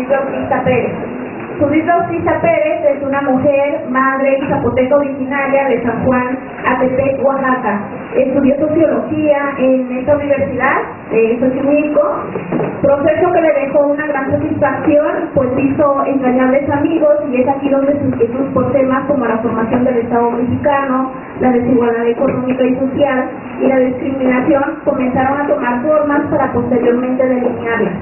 Judith Bautista Pérez. Judith Bautista Pérez es una mujer, madre y zapoteca originaria de San Juan, Atepec, Oaxaca. Estudió sociología en esta universidad de Xochimilco, proceso que le dejó una gran satisfacción, pues hizo entrañables amigos, y es aquí donde sus inquietudes por temas como la formación del Estado mexicano, la desigualdad económica y social y la discriminación comenzaron a tomar formas para posteriormente delinearlas,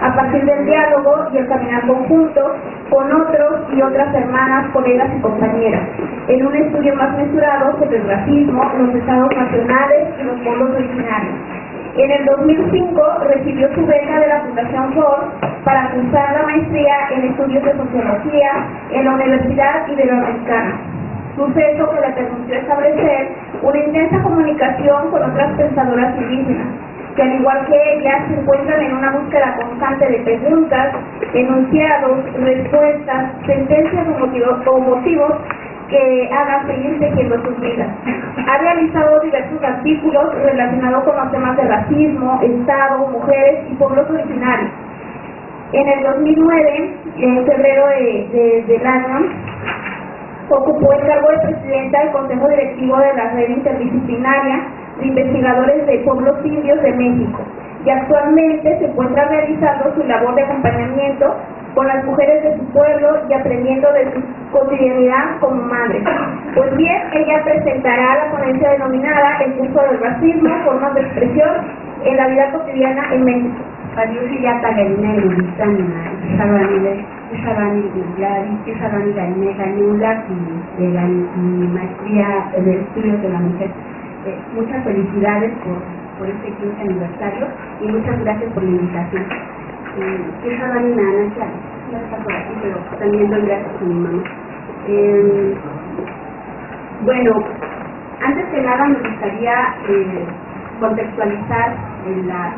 a partir del diálogo y el caminar conjunto con otros y otras hermanas, colegas y compañeras, en un estudio más mesurado sobre el racismo, los estados nacionales y los pueblos originarios. En el 2005 recibió su beca de la Fundación Ford para cursar la maestría en estudios de sociología en la Universidad Iberoamericana, suceso que le permitió establecer una intensa comunicación con otras pensadoras indígenas, que al igual que ellas se encuentran en una búsqueda constante de preguntas, enunciados, respuestas, sentencias o motivos que hagan seguir tejiendo sus vidas. Ha realizado diversos artículos relacionados con los temas de racismo, Estado, mujeres y pueblos originarios. En el 2009, en febrero del año, ocupó el cargo de presidenta del Consejo Directivo de la Red Interdisciplinaria de Investigadores de Pueblos Indios de México, y actualmente se encuentra realizando su labor de acompañamiento con las mujeres de su pueblo y aprendiendo de su cotidianidad como madre. Pues bien, ella presentará la ponencia denominada El curso del racismo, formas de expresión en la vida cotidiana en México. Maestría de Estudios de la Mujer. Muchas felicidades por este 15 aniversario y muchas gracias por la invitación. Por aquí, pero también doy gracias a mi mamá. Bueno, antes que nada me gustaría contextualizar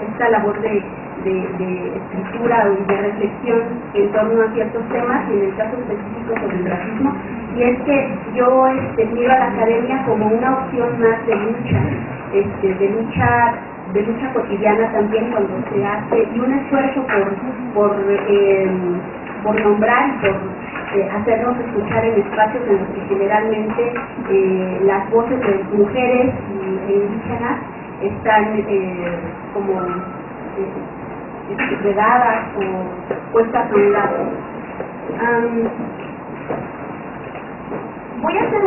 esta labor de escritura o de reflexión en torno a ciertos temas, y en el caso específico sobre el racismo, y es que yo miro a la academia como una opción más de lucha, de lucha cotidiana también, cuando se hace, y un esfuerzo por nombrar y por hacernos escuchar en espacios en los que generalmente las voces de mujeres e indígenas están como vedadas o puestas a un lado. Voy a hacer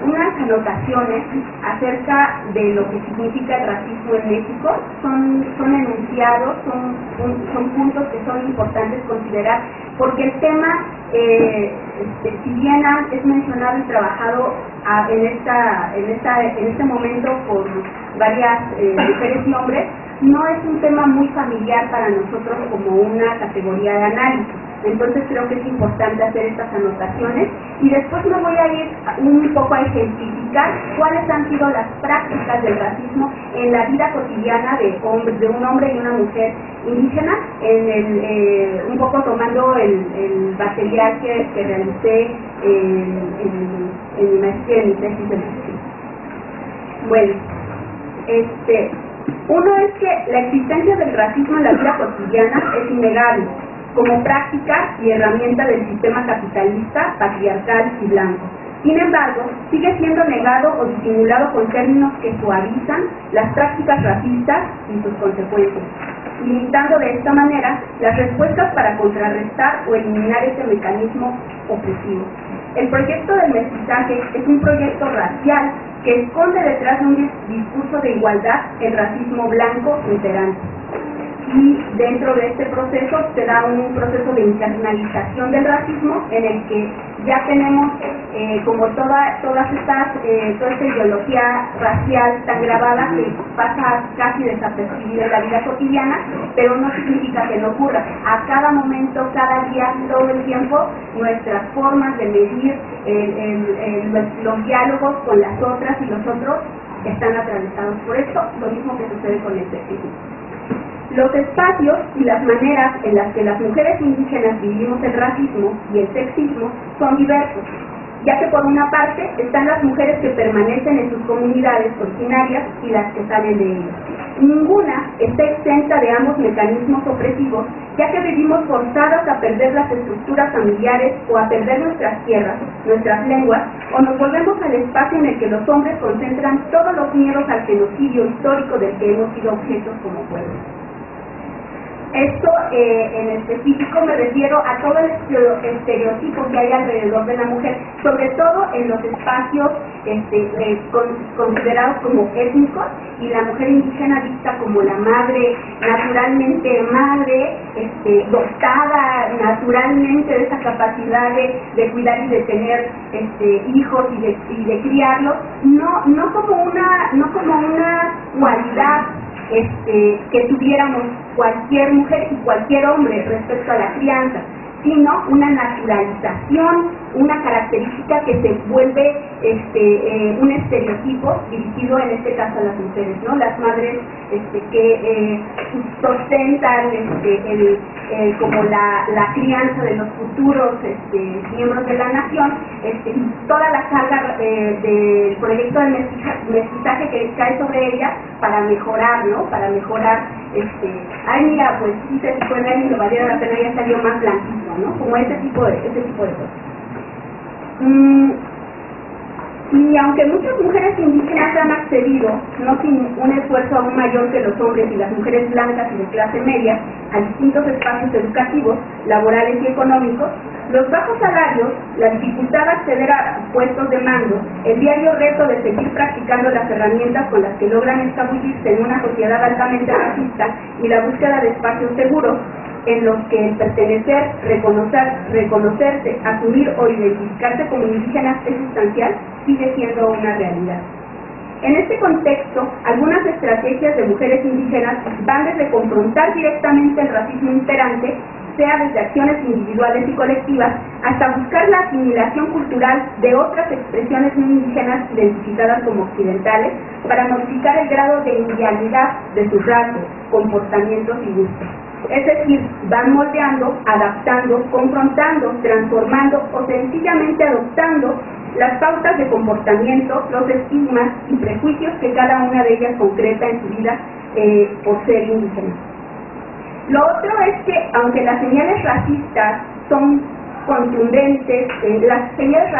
unas anotaciones acerca de lo que significa el racismo en México. Son enunciados, son puntos que son importantes considerar, porque el tema, si bien es mencionado y trabajado en este momento por varias mujeres y hombres, no es un tema muy familiar para nosotros como una categoría de análisis. Entonces creo que es importante hacer estas anotaciones, y después me voy a ir un poco a ejemplificar cuáles han sido las prácticas del racismo en la vida cotidiana de un hombre y una mujer indígena, un poco tomando el material que realicé en mi maestría, en mi tesis de maestría. Bueno, uno es que la existencia del racismo en la vida cotidiana es innegable, como práctica y herramienta del sistema capitalista, patriarcal y blanco. Sin embargo, sigue siendo negado o disimulado con términos que suavizan las prácticas racistas y sus consecuencias, limitando de esta manera las respuestas para contrarrestar o eliminar ese mecanismo opresivo. El proyecto del mestizaje es un proyecto racial que esconde detrás de un discurso de igualdad el racismo blanco imperante. Y dentro de este proceso se da un proceso de internalización del racismo, en el que ya tenemos como toda esta ideología racial tan grabada que pasa casi desapercibida en la vida cotidiana, pero no significa que no ocurra. A cada momento, cada día, todo el tiempo, nuestras formas de medir los diálogos con las otras y los otros están atravesados por esto, lo mismo que sucede con el sexismo. Los espacios y las maneras en las que las mujeres indígenas vivimos el racismo y el sexismo son diversos, ya que por una parte están las mujeres que permanecen en sus comunidades originarias y las que salen de ellas. Ninguna está exenta de ambos mecanismos opresivos, ya que vivimos forzadas a perder las estructuras familiares o a perder nuestras tierras, nuestras lenguas, o nos volvemos al espacio en el que los hombres concentran todos los miedos al genocidio histórico del que hemos sido objetos como pueblo. Esto en específico me refiero a todo el estereotipo que hay alrededor de la mujer, sobre todo en los espacios considerados como étnicos, y la mujer indígena vista como la madre, naturalmente madre, dotada naturalmente de esa capacidad de cuidar y de tener hijos y de criarlos, no como una cualidad que tuviéramos cualquier mujer y cualquier hombre respecto a la crianza, sino una naturalización, una característica que se vuelve un estereotipo dirigido en este caso a las mujeres, ¿no? Las madres que sustentan como la crianza de los futuros miembros de la nación, toda la carga del proyecto de mestizaje que cae sobre ella para mejorar, ¿no? Para mejorar, ay mira, pues sí se puede ver y lo valiera la pena, ya salió más blanquito, ¿no? Como ese tipo de cosas. Y aunque muchas mujeres indígenas han accedido, no sin un esfuerzo aún mayor que los hombres y las mujeres blancas y de clase media, a distintos espacios educativos, laborales y económicos, los bajos salarios, la dificultad de acceder a puestos de mando, el diario reto de seguir practicando las herramientas con las que logran escabullirse en una sociedad altamente racista y la búsqueda de espacios seguros, en los que el pertenecer, reconocerse, asumir o identificarse como indígenas es sustancial, sigue siendo una realidad. En este contexto, algunas estrategias de mujeres indígenas van desde confrontar directamente el racismo imperante, sea desde acciones individuales y colectivas, hasta buscar la asimilación cultural de otras expresiones no indígenas identificadas como occidentales, para modificar el grado de indianidad de sus rasgos, comportamientos y gustos. Es decir, van moldeando, adaptando, confrontando, transformando o sencillamente adoptando las pautas de comportamiento, los estigmas y prejuicios que cada una de ellas concreta en su vida por ser indígena. Lo otro es que, aunque las señales racistas son contundentes, las señales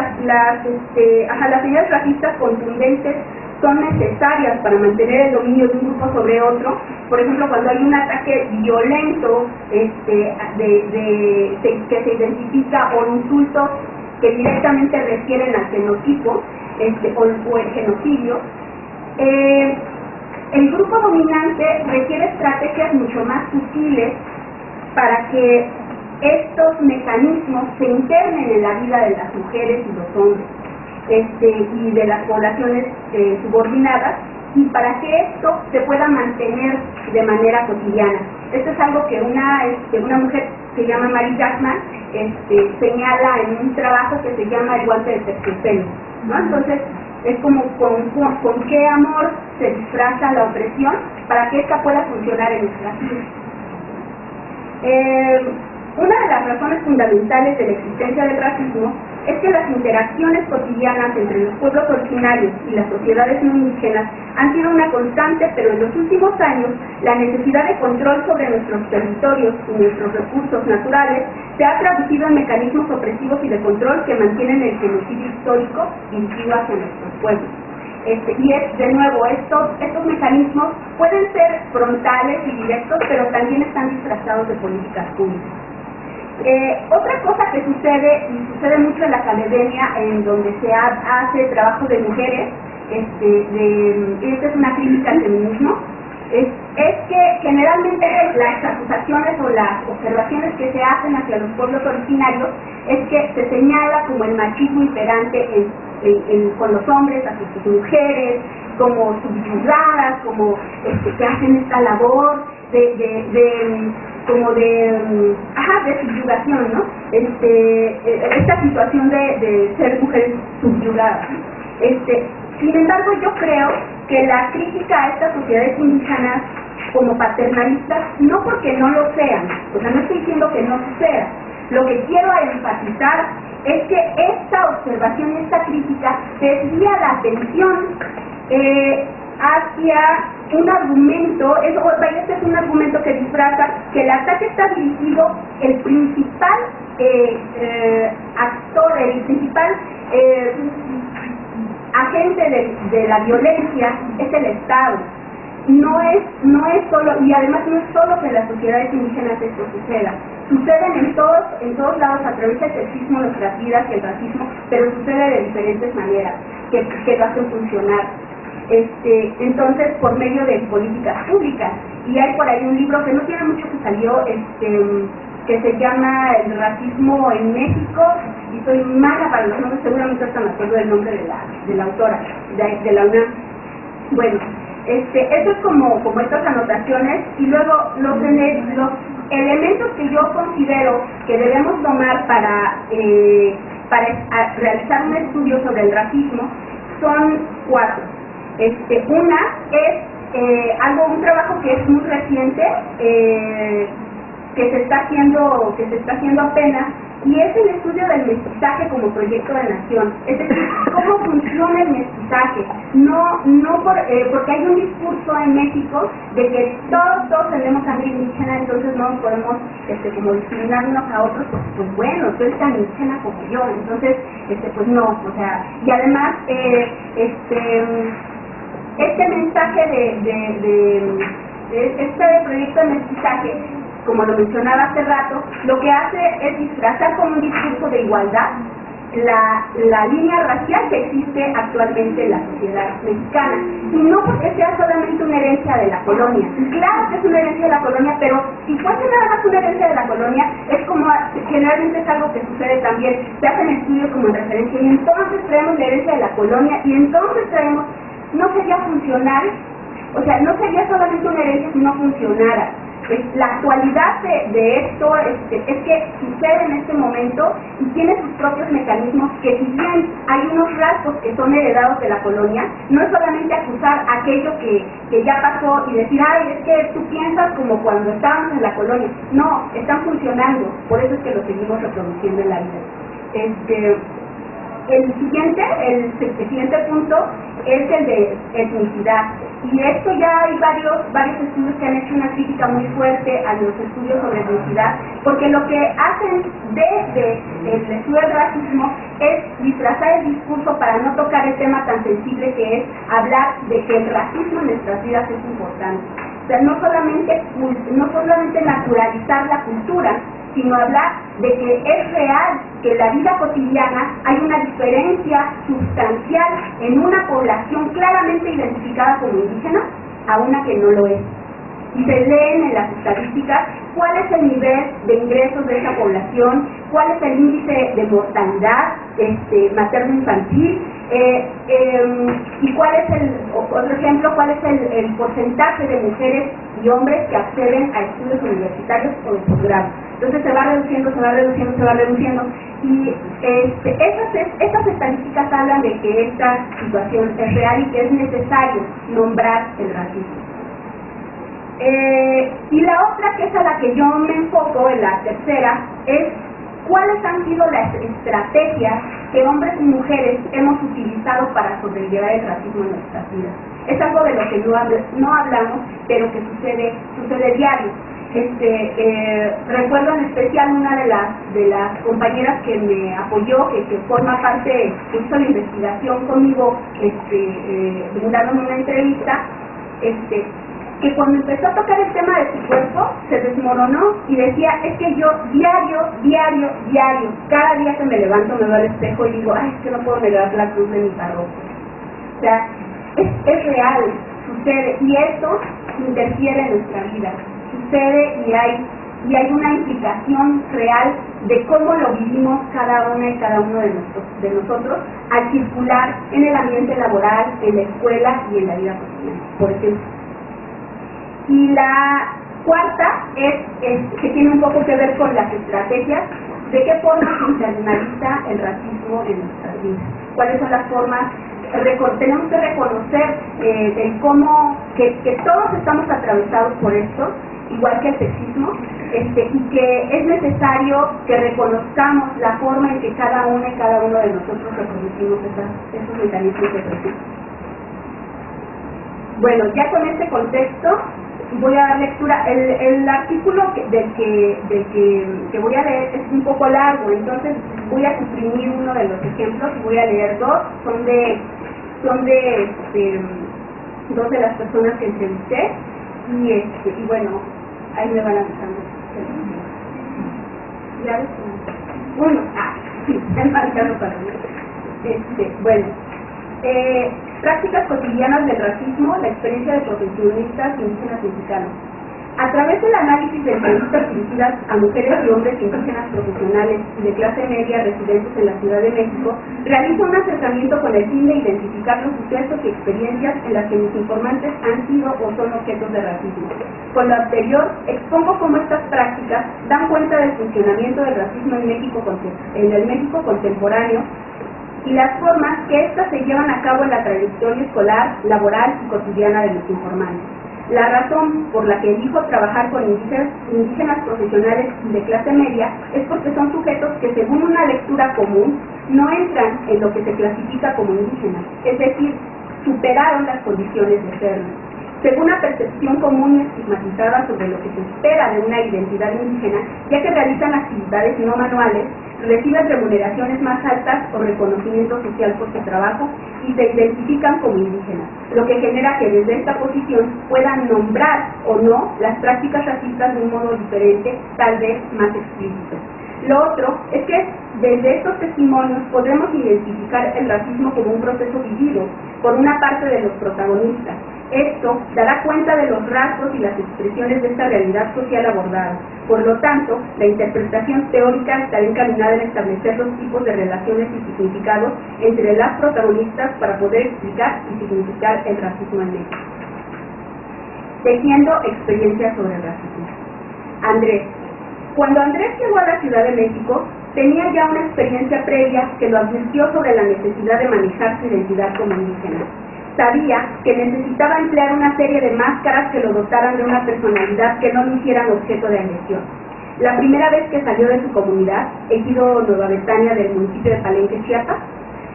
racistas contundentes son necesarias para mantener el dominio de un grupo sobre otro. Por ejemplo, cuando hay un ataque violento que se identifica, o insultos que directamente refieren al genotipo o el genocidio, el grupo dominante requiere estrategias mucho más sutiles para que estos mecanismos se internen en la vida de las mujeres y los hombres y de las poblaciones subordinadas, y para que esto se pueda mantener de manera cotidiana. Esto es algo que una mujer que se llama Mary Jackman señala en un trabajo que se llama El guante de terciopelo, ¿no? Entonces, es como con qué amor se disfraza la opresión para que esta pueda funcionar en nuestras vidas. Una de las razones fundamentales de la existencia del racismo es que las interacciones cotidianas entre los pueblos originarios y las sociedades no indígenas han sido una constante, pero en los últimos años la necesidad de control sobre nuestros territorios y nuestros recursos naturales se ha traducido en mecanismos opresivos y de control que mantienen el genocidio histórico dirigido hacia nuestros pueblos. Y es, de nuevo, estos mecanismos pueden ser frontales y directos, pero también están disfrazados de políticas públicas. Otra cosa que sucede mucho en la academia, en donde se hace trabajo de mujeres, y esta es una crítica al feminismo, es que generalmente las acusaciones o las observaciones que se hacen hacia los pueblos originarios es que se señala como el machismo imperante con los hombres, hacia sus mujeres, como subyugadas, como que hacen esta labor de subyugación, ¿no? Esta situación de ser mujeres subyugadas. Sin embargo, yo creo que la crítica a estas sociedades indígenas como paternalistas, no porque no lo sean, o sea, no estoy diciendo que no suceda, lo que quiero enfatizar es que esta observación y esta crítica desvía la atención hacia un argumento, este es un argumento que disfraza que el ataque está dirigido, el principal actor, el principal agente de la violencia es el Estado. No es solo, y además no es solo que en las sociedades indígenas esto suceden en todos lados, atraviesa el sexismo nuestras vidas y el racismo, pero sucede de diferentes maneras que lo hacen funcionar. Entonces, por medio de políticas públicas. Y hay por ahí un libro que no tiene mucho que salió, que se llama El racismo en México, y soy mala para los nombres, seguramente hasta me acuerdo del nombre de la autora, de la UNAM. Bueno, eso es como estas anotaciones, y luego los elementos que yo considero que debemos tomar para realizar un estudio sobre el racismo son 4. Una es un trabajo que es muy reciente, que se está haciendo apenas, y es el estudio del mestizaje como proyecto de nación. Es decir, cómo funciona el mestizaje. Porque hay un discurso en México de que todos tenemos sangre indígena, entonces no podemos como discriminar unos a otros, porque pues bueno, tú eres tan indígena como yo, entonces pues no, o sea, y además este mensaje este proyecto de mestizaje, como lo mencionaba hace rato, lo que hace es disfrazar con un discurso de igualdad la línea racial que existe actualmente en la sociedad mexicana, y no porque sea solamente una herencia de la colonia. Claro que es una herencia de la colonia, pero si fuese nada más una herencia de la colonia, es como generalmente es algo que sucede también, se hacen estudios como en referencia, y entonces traemos la herencia de la colonia, y entonces traemos, no sería funcional, o sea, no sería solamente una herencia si no funcionara. La actualidad de esto es que sucede en este momento y tiene sus propios mecanismos, que si bien hay unos rasgos que son heredados de la colonia, no es solamente acusar aquello que ya pasó y decir, ay, es que tú piensas como cuando estábamos en la colonia. No, están funcionando, por eso es que lo seguimos reproduciendo en la vida. El siguiente punto es el de etnicidad. Y esto ya hay varios estudios que han hecho una crítica muy fuerte a los estudios sobre etnicidad, porque lo que hacen desde el estudio del racismo es disfrazar el discurso para no tocar el tema tan sensible que es hablar de que el racismo en nuestras vidas es importante. O sea, no solamente naturalizar la cultura, sino hablar de que es real que en la vida cotidiana hay una diferencia sustancial en una población claramente identificada como indígena a una que no lo es. Y se leen en las estadísticas cuál es el nivel de ingresos de esa población, cuál es el índice de mortalidad materno-infantil, y cuál es otro ejemplo, cuál es el porcentaje de mujeres y hombres que acceden a estudios universitarios o de posgrado. Entonces se va reduciendo, y estas estadísticas hablan de que esta situación es real y que es necesario nombrar el racismo. Y la otra, que es a la que yo me enfoco, en la tercera, es cuáles han sido las estrategias que hombres y mujeres hemos utilizado para sobrellevar el racismo en nuestras vidas. Es algo de lo que no hablamos, pero que sucede diario. Recuerdo en especial una de las compañeras que me apoyó, que forma parte, que hizo la investigación conmigo, brindándome una entrevista, que cuando empezó a tocar el tema de su cuerpo, se desmoronó y decía, es que yo diario, cada día que me levanto me veo al espejo y digo, ay, es que no puedo negar la cruz de mi parroquia. O sea, es real, sucede, y esto interfiere en nuestra vida, sucede y hay una implicación real de cómo lo vivimos cada una y cada uno de nosotros al circular en el ambiente laboral, en la escuela y en la vida cotidiana, por ejemplo. Y la cuarta que tiene un poco que ver con las estrategias, de qué forma se internaliza el racismo en nuestras vidas, cuáles son las formas. Tenemos que reconocer que todos estamos atravesados por esto, igual que el sexismo, y que es necesario que reconozcamos la forma en que cada una y cada uno de nosotros reproducimos esos mecanismos de presión. Bueno, ya con este contexto voy a dar lectura. El artículo que voy a leer es un poco largo, entonces voy a suprimir uno de los ejemplos y voy a leer dos. Son de dos de las personas que entrevisté y bueno, ahí me van avisando. ¿Ya ves? Uno, sí, el marcado para mí. Bueno, prácticas cotidianas del racismo, la experiencia de profesionistas indígenas mexicanos. A través del análisis de entrevistas dirigidas a mujeres y hombres indígenas profesionales y de clase media residentes en la Ciudad de México, realizo un acercamiento con el fin de identificar los sucesos y experiencias en las que mis informantes han sido o son objetos de racismo. Con lo anterior, expongo cómo estas prácticas dan cuenta del funcionamiento del racismo en el México contemporáneo y las formas que éstas se llevan a cabo en la trayectoria escolar, laboral y cotidiana de los informantes. La razón por la que elijo trabajar con indígenas profesionales de clase media es porque son sujetos que, según una lectura común, no entran en lo que se clasifica como indígenas, es decir, superaron las condiciones de serlo. Según una percepción común y estigmatizada sobre lo que se espera de una identidad indígena, ya que realizan actividades no manuales, reciben remuneraciones más altas o reconocimiento social por su trabajo y se identifican como indígenas, lo que genera que desde esta posición puedan nombrar o no las prácticas racistas de un modo diferente, tal vez más explícito. Lo otro es que desde estos testimonios podremos identificar el racismo como un proceso vivido por una parte de los protagonistas. Esto dará cuenta de los rasgos y las expresiones de esta realidad social abordada. Por lo tanto, la interpretación teórica estará encaminada en establecer los tipos de relaciones y significados entre las protagonistas para poder explicar y significar el racismo en México. Tejiendo experiencias sobre el racismo. Andrés. Cuando Andrés llegó a la Ciudad de México, tenía ya una experiencia previa que lo advirtió sobre la necesidad de manejar su identidad como indígena. Sabía que necesitaba emplear una serie de máscaras que lo dotaran de una personalidad que no lo hicieran objeto de agresión. La primera vez que salió de su comunidad, ejido Nueva Betania del municipio de Palenque, Chiapas,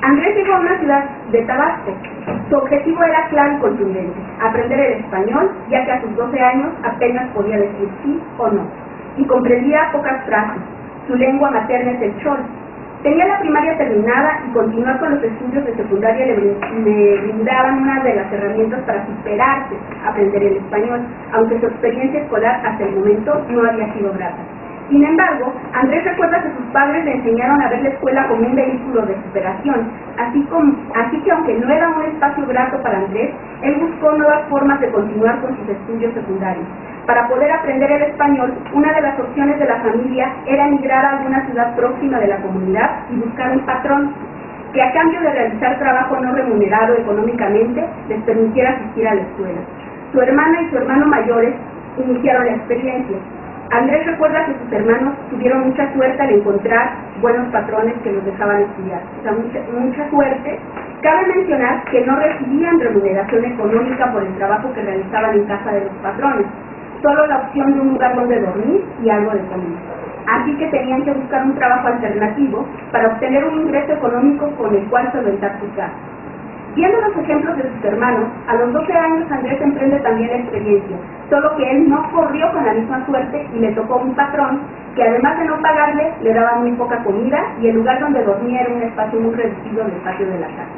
Andrés llegó a una ciudad de Tabasco. Su objetivo era claro y contundente: aprender el español, ya que a sus 12 años apenas podía decir sí o no, y comprendía pocas frases. Su lengua materna es el chol. Tenía la primaria terminada y continuar con los estudios de secundaria le brindaban una de las herramientas para superarse, aprender el español, aunque su experiencia escolar hasta el momento no había sido grata. Sin embargo, Andrés recuerda que sus padres le enseñaron a ver la escuela como un vehículo de superación, así que aunque no era un espacio grato para Andrés, él buscó nuevas formas de continuar con sus estudios secundarios. Para poder aprender el español, una de las opciones de la familia era emigrar a alguna ciudad próxima de la comunidad y buscar un patrón que, a cambio de realizar trabajo no remunerado económicamente, les permitiera asistir a la escuela. Su hermana y su hermano mayores iniciaron la experiencia. Andrés recuerda que sus hermanos tuvieron mucha suerte al encontrar buenos patrones que los dejaban estudiar. O sea, mucha suerte. Cabe mencionar que no recibían remuneración económica por el trabajo que realizaban en casa de los patrones, solo la opción de un lugar donde dormir y algo de comida. Así que tenían que buscar un trabajo alternativo para obtener un ingreso económico con el cual solventar sus gastos. Viendo los ejemplos de sus hermanos, a los 12 años Andrés emprende también la experiencia, solo que él no corrió con la misma suerte y le tocó un patrón que, además de no pagarle, le daba muy poca comida y el lugar donde dormía era un espacio muy reducido del patio de la casa.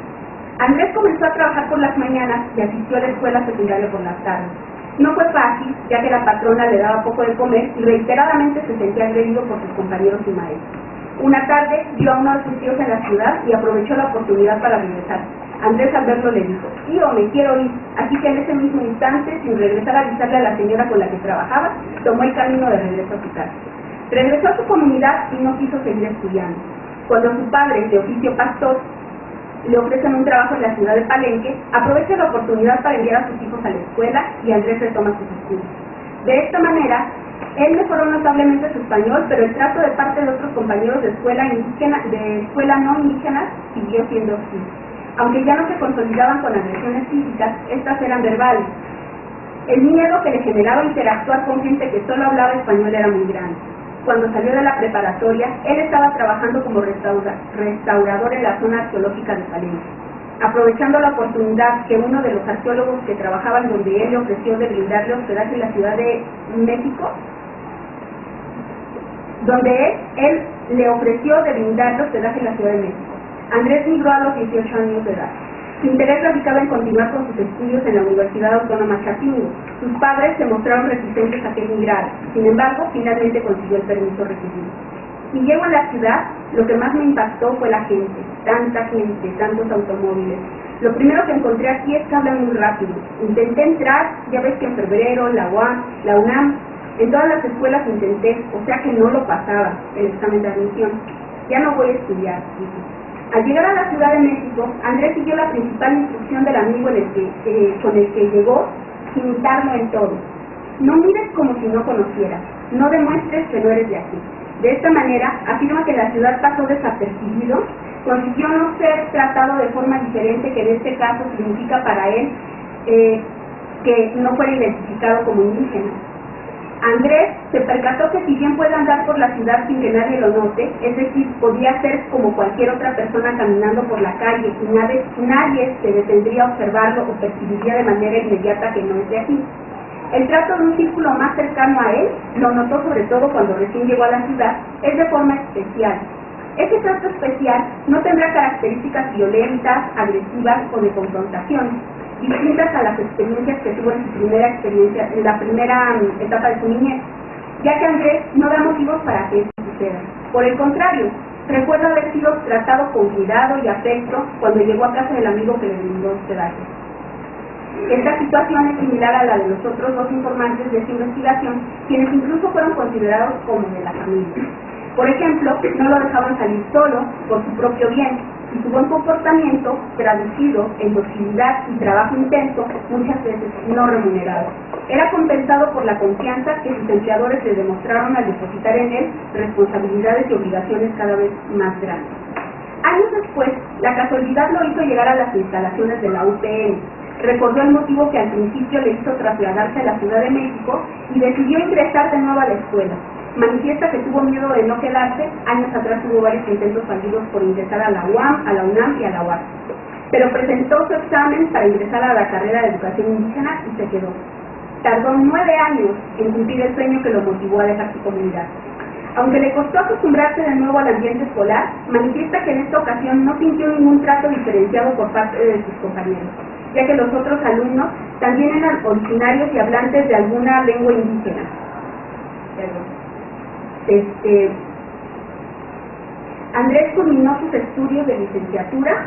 Andrés comenzó a trabajar por las mañanas y asistió a la escuela secundaria por las tardes. No fue fácil, ya que la patrona le daba poco de comer y reiteradamente se sentía agredido por sus compañeros y maestros. Una tarde vio a uno de sus tíos en la ciudad y aprovechó la oportunidad para regresar. Andrés, al verlo, le dijo: tío, me quiero ir. Así que en ese mismo instante, sin regresar a avisarle a la señora con la que trabajaba, tomó el camino de regreso a su casa. Regresó a su comunidad y no quiso seguir estudiando. Cuando su padre, de oficio pastor, le ofrecen un trabajo en la ciudad de Palenque, aprovecha la oportunidad para enviar a sus hijos a la escuela y Andrés retoma sus estudios. De esta manera, él mejoró notablemente su español, pero el trato de parte de otros compañeros de escuela no indígenas siguió siendo hostil. Aunque ya no se consolidaban con agresiones físicas, estas eran verbales. El miedo que le generaba interactuar con gente que solo hablaba español era muy grande. Cuando salió de la preparatoria, él estaba trabajando como restaurador en la zona arqueológica de Palenque. aprovechando la oportunidad que uno de los arqueólogos que trabajaban donde él le ofreció de brindarle hospedaje en la Ciudad de México, Andrés migró a los 18 años de edad. Su interés radicaba en continuar con sus estudios en la Universidad Autónoma Chapingo. Sus padres se mostraron reticentes a que emigrara. Sin embargo, finalmente consiguió el permiso requerido. Y llego a la ciudad, lo que más me impactó fue la gente, tantos automóviles. Lo primero que encontré aquí es que hablan muy rápido. Intenté entrar, ya ves que en febrero, la UNAM, en todas las escuelas intenté, o sea que no lo pasaba, el examen de admisión. Ya no voy a estudiar, dije. Al llegar a la Ciudad de México, Andrés siguió la principal instrucción del amigo con el que llegó, imitarlo en todo. No mires como si no conocieras, no demuestres que no eres de aquí. De esta manera, afirma que la ciudad pasó desapercibido, consiguió no ser tratado de forma diferente, que en este caso significa para él que no fuera identificado como indígena. Andrés se percató que si bien puede andar por la ciudad sin que nadie lo note, es decir, podía ser como cualquier otra persona caminando por la calle y nadie se detendría a observarlo o percibiría de manera inmediata que no es de aquí. El trato de un círculo más cercano a él, lo notó sobre todo cuando recién llegó a la ciudad, es de forma especial. Ese trato especial no tendrá características violentas, agresivas o de confrontación, distintas a las experiencias que tuvo en la primera etapa de su niñez, ya que Andrés no da motivos para que esto suceda. Por el contrario, recuerda haber sido tratado con cuidado y afecto cuando llegó a casa del amigo que le brindó hospedaje. Esta situación es similar a la de los otros dos informantes de esta investigación, quienes incluso fueron considerados como de la familia. Por ejemplo, no lo dejaban salir solo por su propio bien, y su buen comportamiento, traducido en docilidad y trabajo intenso, muchas veces no remunerado, era compensado por la confianza que sus empleadores le demostraron al depositar en él responsabilidades y obligaciones cada vez más grandes. Años después, la casualidad lo hizo llegar a las instalaciones de la UPN. Recordó el motivo que al principio le hizo trasladarse a la Ciudad de México y decidió ingresar de nuevo a la escuela. Manifiesta que tuvo miedo de no quedarse. Años atrás tuvo varios intentos fallidos por ingresar a la UAM, a la UNAM y a la UAS. Pero presentó su examen para ingresar a la carrera de educación indígena y se quedó. Tardó 9 años en cumplir el sueño que lo motivó a dejar su comunidad. Aunque le costó acostumbrarse de nuevo al ambiente escolar, manifiesta que en esta ocasión no sintió ningún trato diferenciado por parte de sus compañeros, ya que los otros alumnos también eran originarios y hablantes de alguna lengua indígena. Andrés culminó sus estudios de licenciatura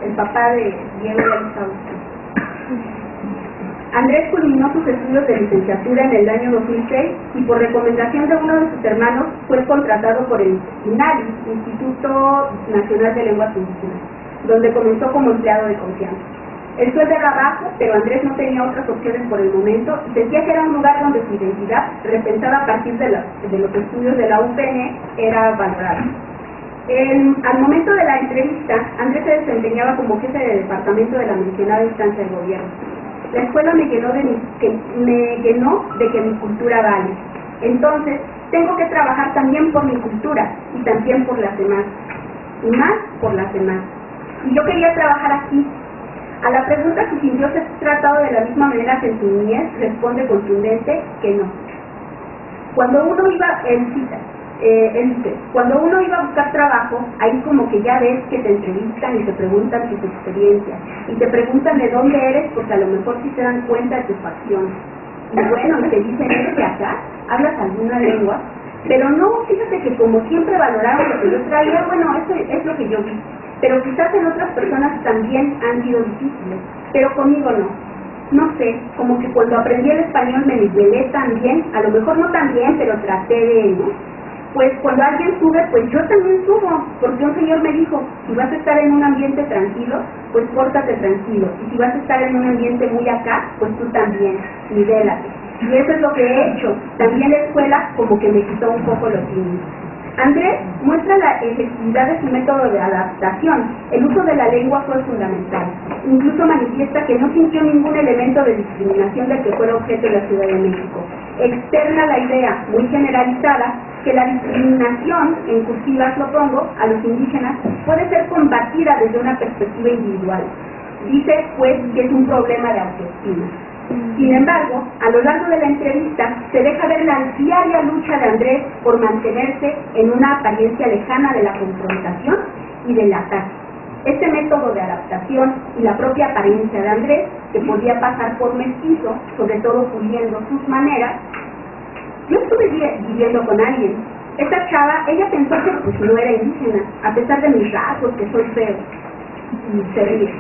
el papá de Diego ya lo está buscando. Andrés culminó sus estudios de licenciatura en el año 2006 y por recomendación de uno de sus hermanos fue contratado por el INALI, Instituto Nacional de Lenguas Indígenas, donde comenzó como empleado de confianza. El sueldo era bajo, pero Andrés no tenía otras opciones por el momento y sentía que era un lugar donde su identidad, repensada a partir de los estudios de la UPN, era valorada. Al momento de la entrevista, Andrés se desempeñaba como jefe de departamento de la mencionada instancia del gobierno. La escuela me llenó de que mi cultura vale. Entonces, tengo que trabajar también por mi cultura y también por las demás. Y más por las demás. Y yo quería trabajar aquí. A la pregunta si sintió ser tratado de la misma manera que en su niñez, responde contundente que no. Cuando uno iba, cuando uno iba a buscar trabajo, ahí como que ya ves que te entrevistan y te preguntan tus experiencias, y te preguntan de dónde eres, porque a lo mejor sí se dan cuenta de tus facciones. Y bueno, y te dicen, ¿eres de acá? ¿Hablas alguna lengua? Pero no, fíjate que como siempre valoraron lo que yo traía, bueno, eso es lo que yo vi. Pero quizás en otras personas también han sido difíciles, pero conmigo no. No sé, como que cuando aprendí el español me nivelé tan bien, a lo mejor no tan bien, pero traté de, ¿no? Pues cuando alguien sube, pues yo también subo, porque un señor me dijo, si vas a estar en un ambiente tranquilo, pues pórtate tranquilo, y si vas a estar en un ambiente muy acá, pues tú también, nivélate. Y eso es lo que he hecho. También la escuela como que me quitó un poco lo tímido. Andrés muestra la efectividad de su método de adaptación. El uso de la lengua fue fundamental. Incluso manifiesta que no sintió ningún elemento de discriminación del que fuera objeto en la Ciudad de México. Externa la idea, muy generalizada, que la discriminación, en cursivas lo pongo, a los indígenas, puede ser combatida desde una perspectiva individual. Dice, pues, que es un problema de autoestima. Sin embargo, a lo largo de la entrevista se deja ver la diaria lucha de Andrés por mantenerse en una apariencia lejana de la confrontación y del ataque. Este método de adaptación y la propia apariencia de Andrés, que podía pasar por mestizo, sobre todo puliendo sus maneras. Yo estuve viviendo con alguien. Esta chava, ella pensó que pues no era indígena, a pesar de mis rasgos, que soy feo. Y se ríe.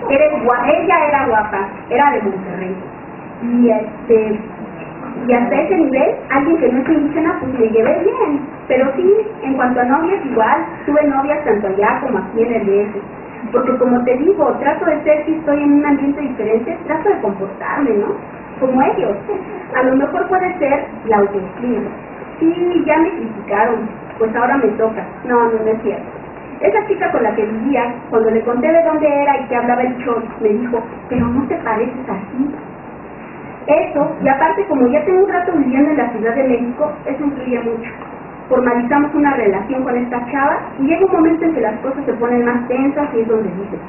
Ella era guapa, era de Monterrey. Y hasta ese nivel, alguien que no es indígena, pues me llevé bien. Pero sí, en cuanto a novias, igual, tuve novias tanto allá como aquí en el DF. Porque como te digo, trato de ser, si estoy en un ambiente diferente, trato de comportarme, ¿no? Como ellos. A lo mejor puede ser la autoestima. Sí, ya me criticaron, pues ahora me toca. No es cierto. Esa chica con la que vivía, cuando le conté de dónde era y que hablaba el chol, me dijo, pero no te pareces así. Eso, y aparte como ya tengo un rato viviendo en la Ciudad de México, eso influye mucho. Formalizamos una relación con esta chava y llega un momento en que las cosas se ponen más tensas y es donde dices,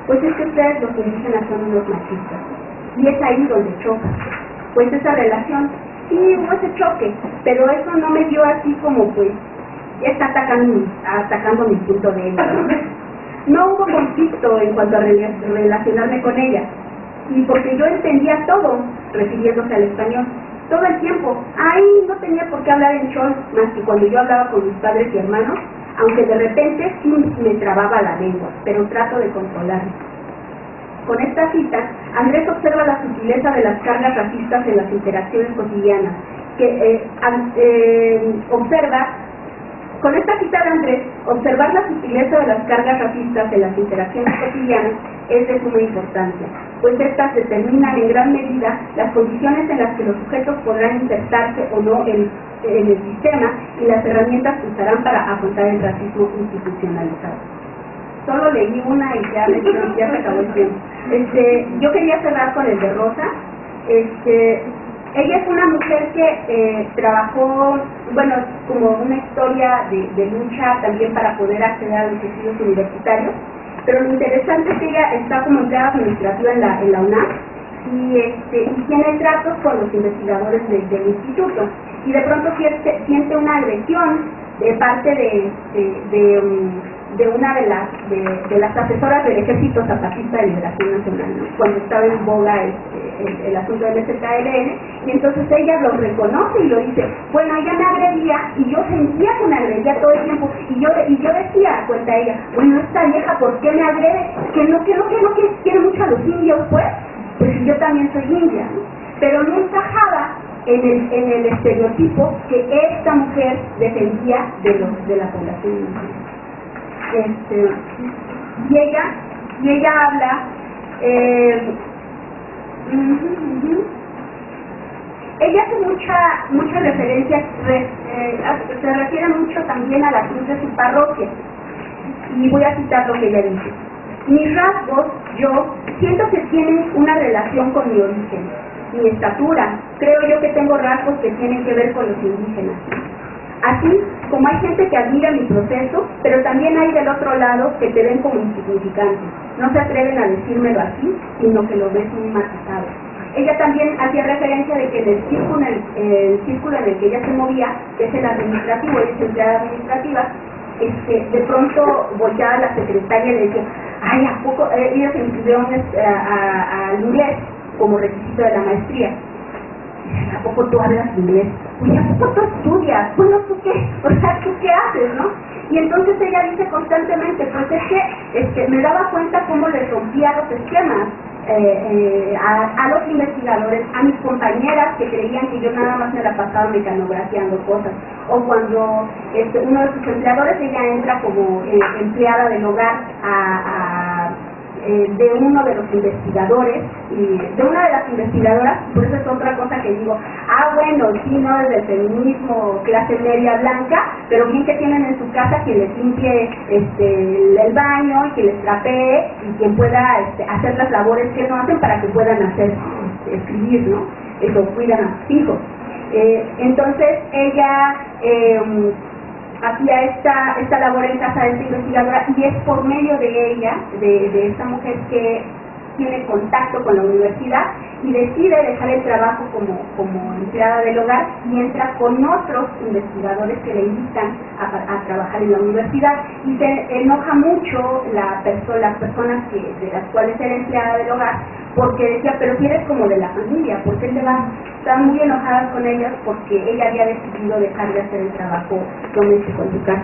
pues es que ustedes los indígenas son unos machistas. Y es ahí donde choca. Pues esa relación, sí hubo ese choque, pero eso no me dio así como pues, ya está atacando mi punto de vista. No hubo conflicto en cuanto a relacionarme con ella. Y porque yo entendía todo, refiriéndose al español, todo el tiempo. Ahí no tenía por qué hablar en chol, más que cuando yo hablaba con mis padres y hermanos, aunque de repente sí me trababa la lengua, pero trato de controlarme. Con esta cita, Andrés observa la sutileza de las cargas racistas en las interacciones cotidianas, con esta cita de Andrés, observar la sutileza de las cargas racistas en las interacciones cotidianas es de suma importancia, pues estas determinan en gran medida las condiciones en las que los sujetos podrán insertarse o no en el sistema y las herramientas que usarán para afrontar el racismo institucionalizado. Solo leí una y ya se acabó el tiempo. Yo quería cerrar con el de Rosa. Ella es una mujer que trabajó, bueno, como una historia de lucha también para poder acceder a los estudios universitarios, pero lo interesante es que ella está como empleada administrativa en la UNAM y tiene tratos con los investigadores del instituto, y de pronto siente una agresión de parte de una de las asesoras del Ejército Zapatista de Liberación Nacional, ¿no? Cuando estaba en boga el asunto del ZLN, y entonces ella lo reconoce y lo dice, bueno, ella me agredía y yo sentía que me agredía todo el tiempo, y yo decía, cuenta ella, bueno, esta vieja, ¿por qué me agrede? Que quiere mucho a los indios, pues yo también soy india, ¿no? Pero no encajaba en el estereotipo que esta mujer defendía de la población indígena. Y ella habla, ella hace mucha referencia, se refiere mucho también a la cruz de su parroquia, y voy a citar lo que ella dice. Mis rasgos, yo siento que tienen una relación con mi origen, mi estatura, creo yo que tengo rasgos que tienen que ver con los indígenas. Así como hay gente que admira mi proceso, pero también hay del otro lado que te ven como insignificante. No se atreven a decírmelo así, sino que lo ves muy matizado. Ella también hacía referencia de que en el círculo en el que ella se movía, que es el administrativo, ella es empleada administrativa, de pronto volteaba a la secretaria y le decía, ay, ¿a poco? Ella se inscribió al inglés como requisito de la maestría. ¿A poco tú hablas inglés? Oye, ¿a poco tú estudias? Bueno, ¿tú qué? O sea, ¿tú qué haces, no? Y entonces ella dice constantemente, pues es que me daba cuenta cómo les rompía los esquemas a los investigadores, a mis compañeras que creían que yo nada más me la pasaba mecanografiando cosas. O cuando uno de sus empleadores, ella entra como empleada del hogar de uno de los investigadores, y de una de las investigadoras, por eso es otra cosa que digo, bueno, sí, no desde el feminismo, clase media blanca, pero bien que tienen en su casa quien les limpie el baño y quien les trapee y quien pueda hacer las labores que no hacen para que puedan escribir, ¿no? Eso, cuidan a sus hijos. Entonces ella hacía esta labor en casa de esta investigadora, y es por medio de ella, de esta mujer, que tiene contacto con la universidad y decide dejar el trabajo como empleada del hogar y entra con otros investigadores que le invitan a trabajar en la universidad, y se enoja mucho las personas de las cuales era empleada del hogar, porque decía, pero si eres como de la familia, ¿por qué te vas? Estaban muy enojadas con ellas porque ella había decidido dejar de hacer el trabajo doméstico en su casa.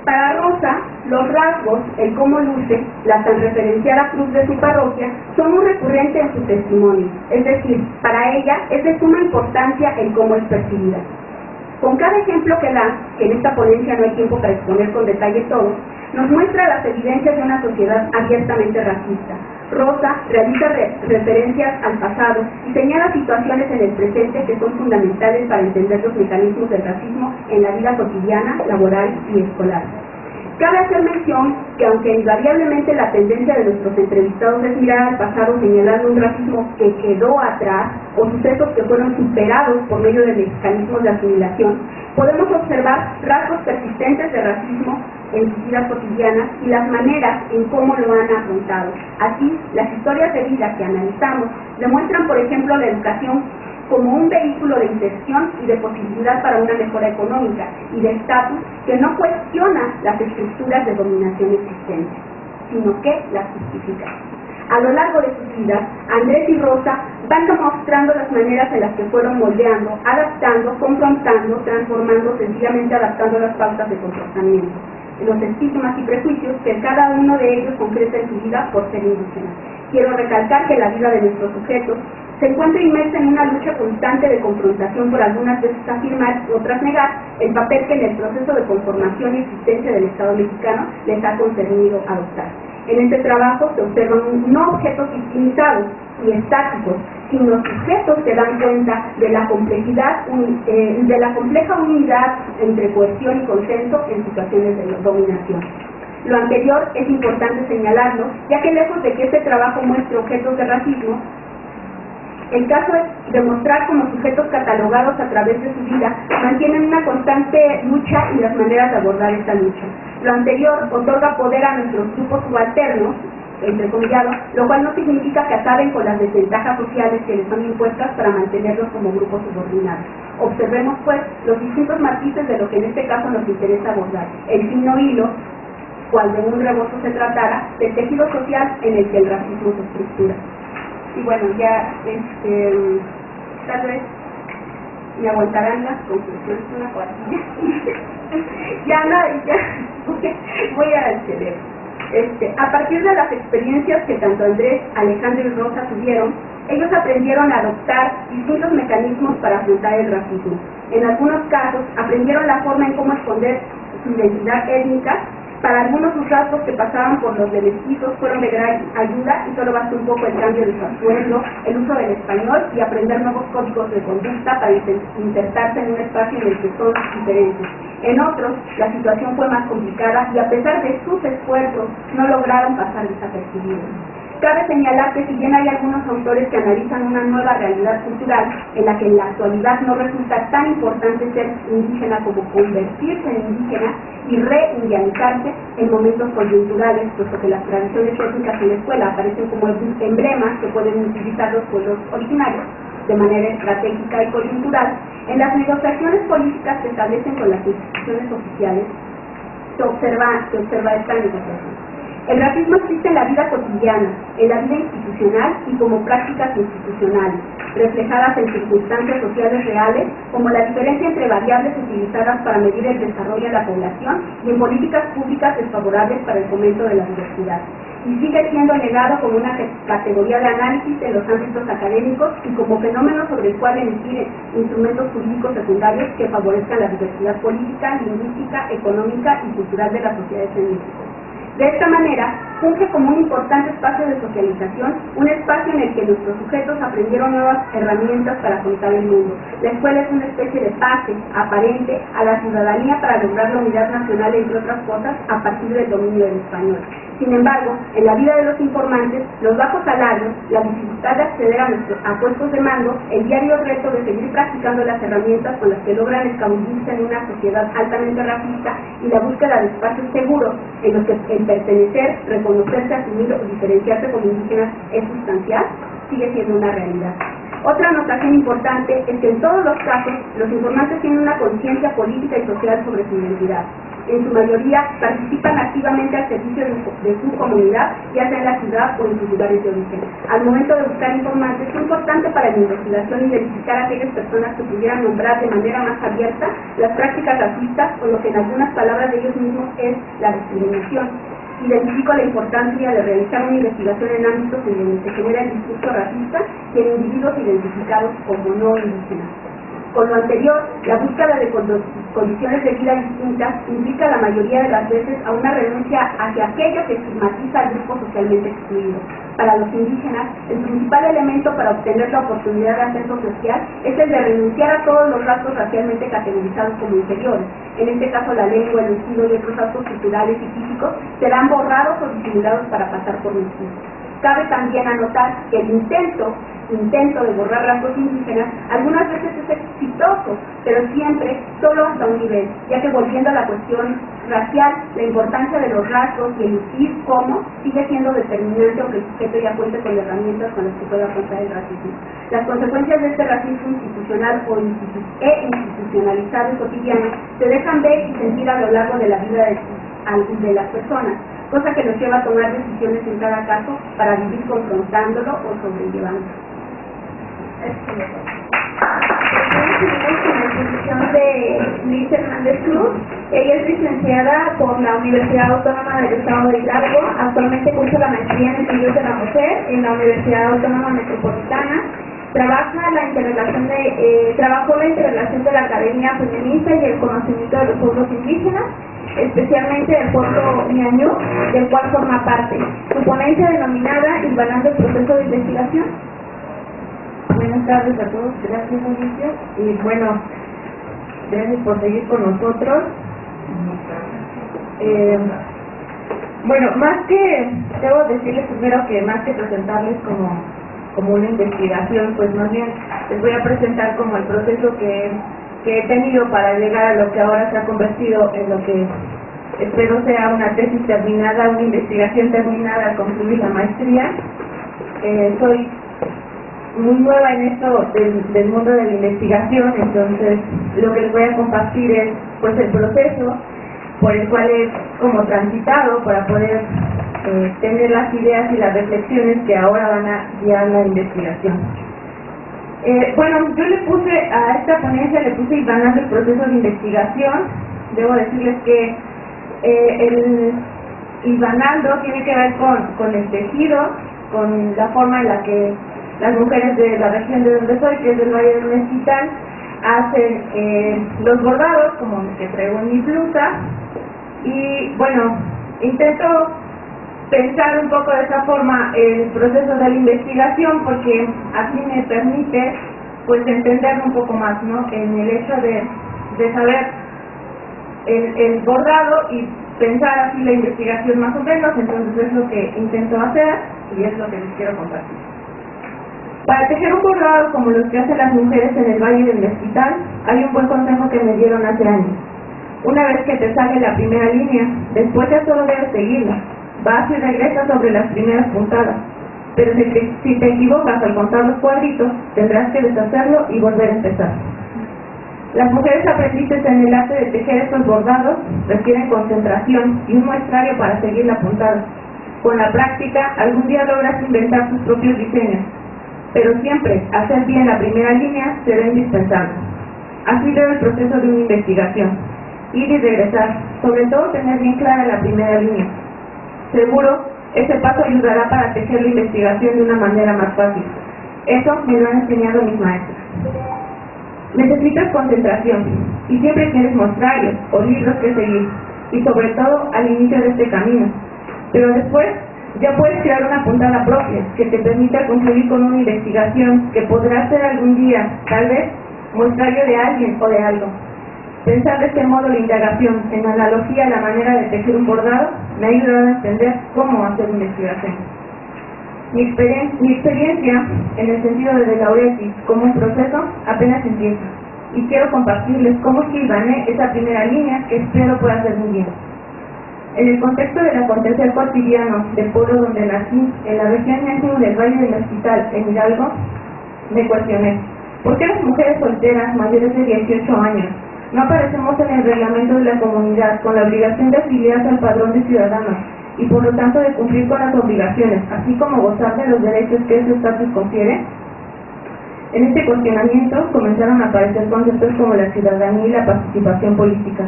Para Rosa, los rasgos, el cómo luce, la tan referenciada cruz de su parroquia, son muy recurrentes en su testimonio. Es decir, para ella es de suma importancia el cómo es percibida. Con cada ejemplo que da, que en esta ponencia no hay tiempo para exponer con detalle todo, nos muestra las evidencias de una sociedad abiertamente racista. Rosa realiza referencias al pasado y señala situaciones en el presente que son fundamentales para entender los mecanismos del racismo en la vida cotidiana, laboral y escolar. Cabe hacer mención que aunque invariablemente la tendencia de nuestros entrevistados es mirar al pasado señalando un racismo que quedó atrás o sucesos que fueron superados por medio de mecanismos de asimilación, podemos observar rasgos persistentes de racismo en sus vidas cotidianas y las maneras en cómo lo han afrontado. Así, las historias de vida que analizamos demuestran, por ejemplo, la educación como un vehículo de inserción y de posibilidad para una mejora económica y de estatus que no cuestiona las estructuras de dominación existentes, sino que las justifica. A lo largo de sus vidas, Andrés y Rosa van demostrando las maneras en las que fueron moldeando, adaptando, confrontando, transformando, sencillamente adaptando las pautas de comportamiento, los estigmas y prejuicios que cada uno de ellos concreta en su vida por ser indígena. Quiero recalcar que la vida de nuestros sujetos se encuentra inmersa en una lucha constante de confrontación por algunas veces afirmar, otras negar, el papel que en el proceso de conformación y existencia del Estado mexicano les ha concernido adoptar. En este trabajo se observan no objetos victimizados y estáticos, sino sujetos que dan cuenta de la complejidad, de la compleja unidad entre cohesión y consenso en situaciones de dominación. Lo anterior es importante señalarlo, ya que lejos de que este trabajo muestre objetos de racismo, el caso es demostrar cómo sujetos catalogados a través de su vida mantienen una constante lucha y las maneras de abordar esta lucha. Lo anterior otorga poder a nuestros grupos subalternos, entrecomillados, lo cual no significa que acaben con las desventajas sociales que les son impuestas para mantenerlos como grupos subordinados. Observemos, pues, los distintos matices de lo que en este caso nos interesa abordar. El fino hilo, cual de un rebozo se tratara, del tejido social en el que el racismo se estructura. Y bueno, ya tal vez me aguantarán las conclusiones una cuartilla. Voy al cerebro. A partir de las experiencias que tanto Andrés, Alejandro y Rosa tuvieron, ellos aprendieron a adoptar distintos mecanismos para afrontar el racismo. En algunos casos, aprendieron la forma en cómo esconder su identidad étnica. Para algunos sus rasgos que pasaban por los de mestizos fueron de gran ayuda y solo bastó un poco el cambio de su atuendo, el uso del español y aprender nuevos códigos de conducta para insertarse en un espacio en el que son diferentes. En otros, la situación fue más complicada y a pesar de sus esfuerzos no lograron pasar desapercibidos. Cabe señalar que si bien hay algunos autores que analizan una nueva realidad cultural en la que en la actualidad no resulta tan importante ser indígena como convertirse en indígena y reindianizarse en momentos coyunturales, puesto que las tradiciones étnicas en la escuela aparecen como emblemas que pueden utilizar los pueblos originarios de manera estratégica y coyuntural, en las negociaciones políticas que establecen con las instituciones oficiales se observa esta negociación. El racismo existe en la vida cotidiana, en la vida institucional y como prácticas institucionales, reflejadas en circunstancias sociales reales, como la diferencia entre variables utilizadas para medir el desarrollo de la población y en políticas públicas desfavorables para el fomento de la diversidad. Y sigue siendo negado como una categoría de análisis en los ámbitos académicos y como fenómeno sobre el cual emitir instrumentos jurídicos secundarios que favorezcan la diversidad política, lingüística, económica y cultural de las sociedades en México. De esta manera, funge como un importante espacio de de socialización, un espacio en el que nuestros sujetos aprendieron nuevas herramientas para afrontar el mundo. La escuela es una especie de pase aparente a la ciudadanía para lograr la unidad nacional, entre otras cosas, a partir del dominio del español. Sin embargo, en la vida de los informantes, los bajos salarios, la dificultad de acceder a puestos de mando, el diario reto de seguir practicando las herramientas con las que logran escabullirse en una sociedad altamente racista y la búsqueda de espacios seguros en los que el pertenecer, reconocerse, asumir o diferenciarse como indígenas es sustancial, sigue siendo una realidad. Otra anotación importante es que en todos los casos los informantes tienen una conciencia política y social sobre su identidad. En su mayoría participan activamente al servicio de su comunidad, ya sea en la ciudad o en sus lugares de origen. Al momento de buscar informantes, es importante para la investigación identificar a aquellas personas que pudieran nombrar de manera más abierta las prácticas racistas o lo que en algunas palabras de ellos mismos es la discriminación. Identifico la importancia de realizar una investigación en ámbitos en donde se genera el discurso racista y en individuos identificados como no indígenas. Con lo anterior, la búsqueda de condiciones de vida distintas implica la mayoría de las veces a una renuncia hacia aquello que estigmatiza al grupo socialmente excluido. Para los indígenas, el principal elemento para obtener la oportunidad de ascenso social es el de renunciar a todos los rasgos racialmente categorizados como inferiores. En este caso, la lengua, el estilo y otros rasgos culturales y físicos serán borrados o disimulados para pasar por mestizos. Cabe también anotar que el intento de borrar rasgos indígenas algunas veces es exitoso, pero siempre solo hasta un nivel, ya que volviendo a la cuestión racial, la importancia de los rasgos y el decir cómo sigue siendo determinante aunque el sujeto ya cuente con herramientas con las que pueda afrontar el racismo. Las consecuencias de este racismo institucional institucionalizado y cotidiano se dejan ver y sentir a lo largo de la vida de las personas, cosa que nos lleva a tomar decisiones en cada caso para vivir confrontándolo o sobrellevándolo. Seguimos con la exposición de Liz Hernández Cruz. Ella es licenciada por la Universidad Autónoma del Estado de Hidalgo. Actualmente cursa la maestría en Estudios de la Mujer en la Universidad Autónoma Metropolitana. Trabajó la interrelación de la academia feminista y el conocimiento de los pueblos indígenas, especialmente del pueblo ñañú, del cual forma parte. Su ponencia denominada Hilvanando el proceso de investigación. Buenas tardes a todos, gracias Alicia. Y bueno, gracias por seguir con nosotros. Bueno, debo decirles primero que más que presentarles como una investigación, pues más bien les voy a presentar como el proceso que he tenido para llegar a lo que ahora se ha convertido en lo que espero sea una tesis terminada, una investigación terminada al concluir la maestría. Soy muy nueva en esto del mundo de la investigación, entonces lo que les voy a compartir es pues el proceso por el cual he como transitado para poder tener las ideas y las reflexiones que ahora van a guiar la investigación. Bueno, yo le puse a esta ponencia, Hilvanando el proceso de investigación. Debo decirles que el hilvanando tiene que ver con el tejido, con la forma en la que las mujeres de la región de donde soy, que es del Valle del Mezquital, hacen los bordados, como el que traigo en mi blusa. Y bueno, intento pensar un poco de esa forma el proceso de la investigación, porque así me permite pues entenderlo un poco más, ¿no? En el hecho de saber el bordado y pensar así la investigación más o menos. Entonces es lo que intento hacer y es lo que les quiero compartir. Para tejer un bordado como los que hacen las mujeres en el Valle del Mezquital, hay un buen consejo que me dieron hace años. Una vez que te sale la primera línea, después ya solo debes seguirla. Vas y regresas sobre las primeras puntadas, pero si te equivocas al contar los cuadritos, tendrás que deshacerlo y volver a empezar. Las mujeres aprendices en el arte de tejer estos bordados requieren concentración y un muestrario para seguir la puntada. Con la práctica, algún día logras inventar tus propios diseños, pero siempre hacer bien la primera línea será indispensable. Así debe el proceso de una investigación: ir y regresar, sobre todo tener bien clara la primera línea. Seguro, ese paso ayudará para tejer la investigación de una manera más fácil. Eso me lo han enseñado mis maestros. Necesitas concentración, y siempre tienes mostrarios o libros que seguir, y sobre todo al inicio de este camino. Pero después Ya puedes crear una puntada propia que te permita concluir con una investigación que podrá ser algún día, tal vez, muestrario de alguien o de algo. Pensar de este modo la indagación, en analogía a la manera de tejer un bordado, me ha ayudado a entender cómo hacer investigación. Mi experiencia, en el sentido de Lauretis, como un proceso, apenas empieza. Y quiero compartirles cómo silvané esa primera línea que espero pueda ser muy bien. En el contexto del acontecer cotidiano del pueblo donde nací, en la región íntima del Valle del Hospital, en Hidalgo, me cuestioné, ¿por qué las mujeres solteras mayores de 18 años no aparecemos en el reglamento de la comunidad con la obligación de afiliarse al padrón de ciudadanos y por lo tanto de cumplir con las obligaciones, así como gozar de los derechos que ese estatus confiere? En este cuestionamiento comenzaron a aparecer conceptos como la ciudadanía y la participación política,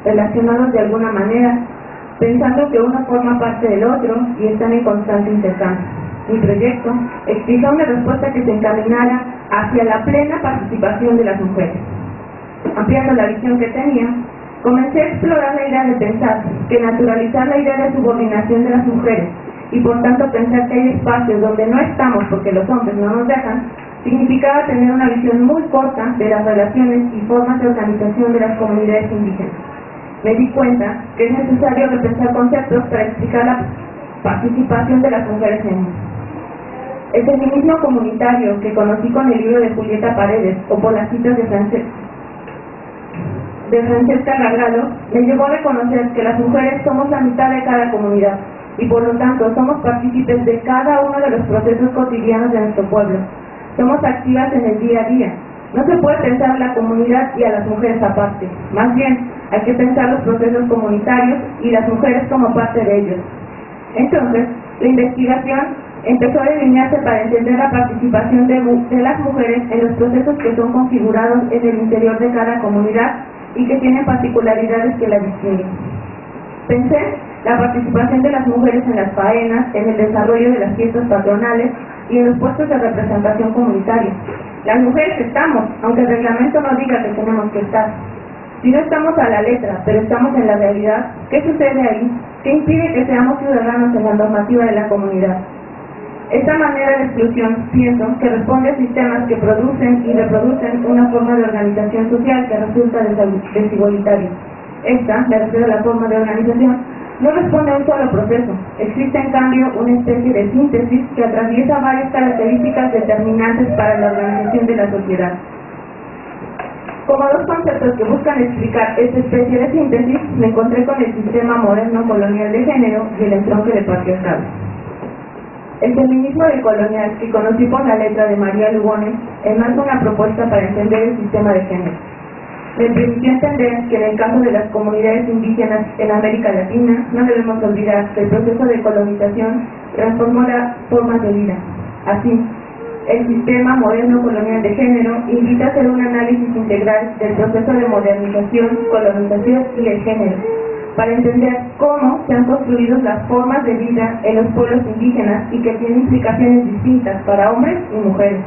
relacionados de alguna manera, pensando que uno forma parte del otro y están en constante intercambio. Mi proyecto explica una respuesta que se encaminara hacia la plena participación de las mujeres. Ampliando la visión que tenía, comencé a explorar la idea de pensar que naturalizar la idea de subordinación de las mujeres y por tanto pensar que hay espacios donde no estamos porque los hombres no nos dejan, significaba tener una visión muy corta de las relaciones y formas de organización de las comunidades indígenas. Me di cuenta que es necesario repensar conceptos para explicar la participación de las mujeres en ello. El feminismo comunitario que conocí con el libro de Julieta Paredes o por las citas de Francesca Gargalo me llevó a reconocer que las mujeres somos la mitad de cada comunidad y por lo tanto somos partícipes de cada uno de los procesos cotidianos de nuestro pueblo. Somos activas en el día a día. No se puede pensar a la comunidad y a las mujeres aparte. Más bien, hay que pensar los procesos comunitarios y las mujeres como parte de ellos. Entonces, la investigación empezó a delinearse para entender la participación de las mujeres en los procesos que son configurados en el interior de cada comunidad y que tienen particularidades que la distinguen. Pensé la participación de las mujeres en las faenas, en el desarrollo de las fiestas patronales y en los puestos de representación comunitaria. Las mujeres estamos, aunque el reglamento no diga que tenemos que estar. Si no estamos a la letra, pero estamos en la realidad, ¿qué sucede ahí? ¿Qué impide que seamos ciudadanos en la normativa de la comunidad? Esta manera de exclusión, pienso, que responde a sistemas que producen y reproducen una forma de organización social que resulta desigualitaria. Esta, me refiero a la forma de organización, no responde a un solo proceso. Existe, en cambio, una especie de síntesis que atraviesa varias características determinantes para la organización de la sociedad. Como dos conceptos que buscan explicar esta especie de síntesis, me encontré con el sistema moderno colonial de género y el entronque de patriarcado. El feminismo decolonial, que conocí por la letra de María Lugones, enmarca una propuesta para entender el sistema de género. Me permitió entender que en el caso de las comunidades indígenas en América Latina, no debemos olvidar que el proceso de colonización transformó las formas de vida. Así, el sistema moderno colonial de género invita a hacer un análisis integral del proceso de modernización, colonización y el género, para entender cómo se han construido las formas de vida en los pueblos indígenas y que tienen implicaciones distintas para hombres y mujeres.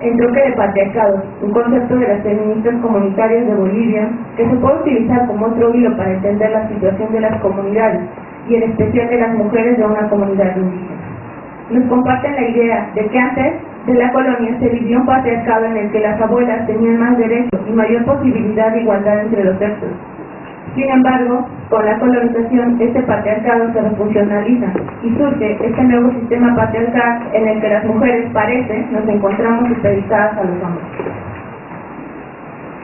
Entronque de patriarcado, un concepto de las feministas comunitarias de Bolivia que se puede utilizar como otro hilo para entender la situación de las comunidades y en especial de las mujeres de una comunidad indígena. Nos comparten la idea de que antes de la colonia se vivió un patriarcado en el que las abuelas tenían más derechos y mayor posibilidad de igualdad entre los sexos. Sin embargo, con la colonización, este patriarcado se refuncionaliza y surge este nuevo sistema patriarcal en el que las mujeres, parece, nos encontramos supeditadas a los hombres.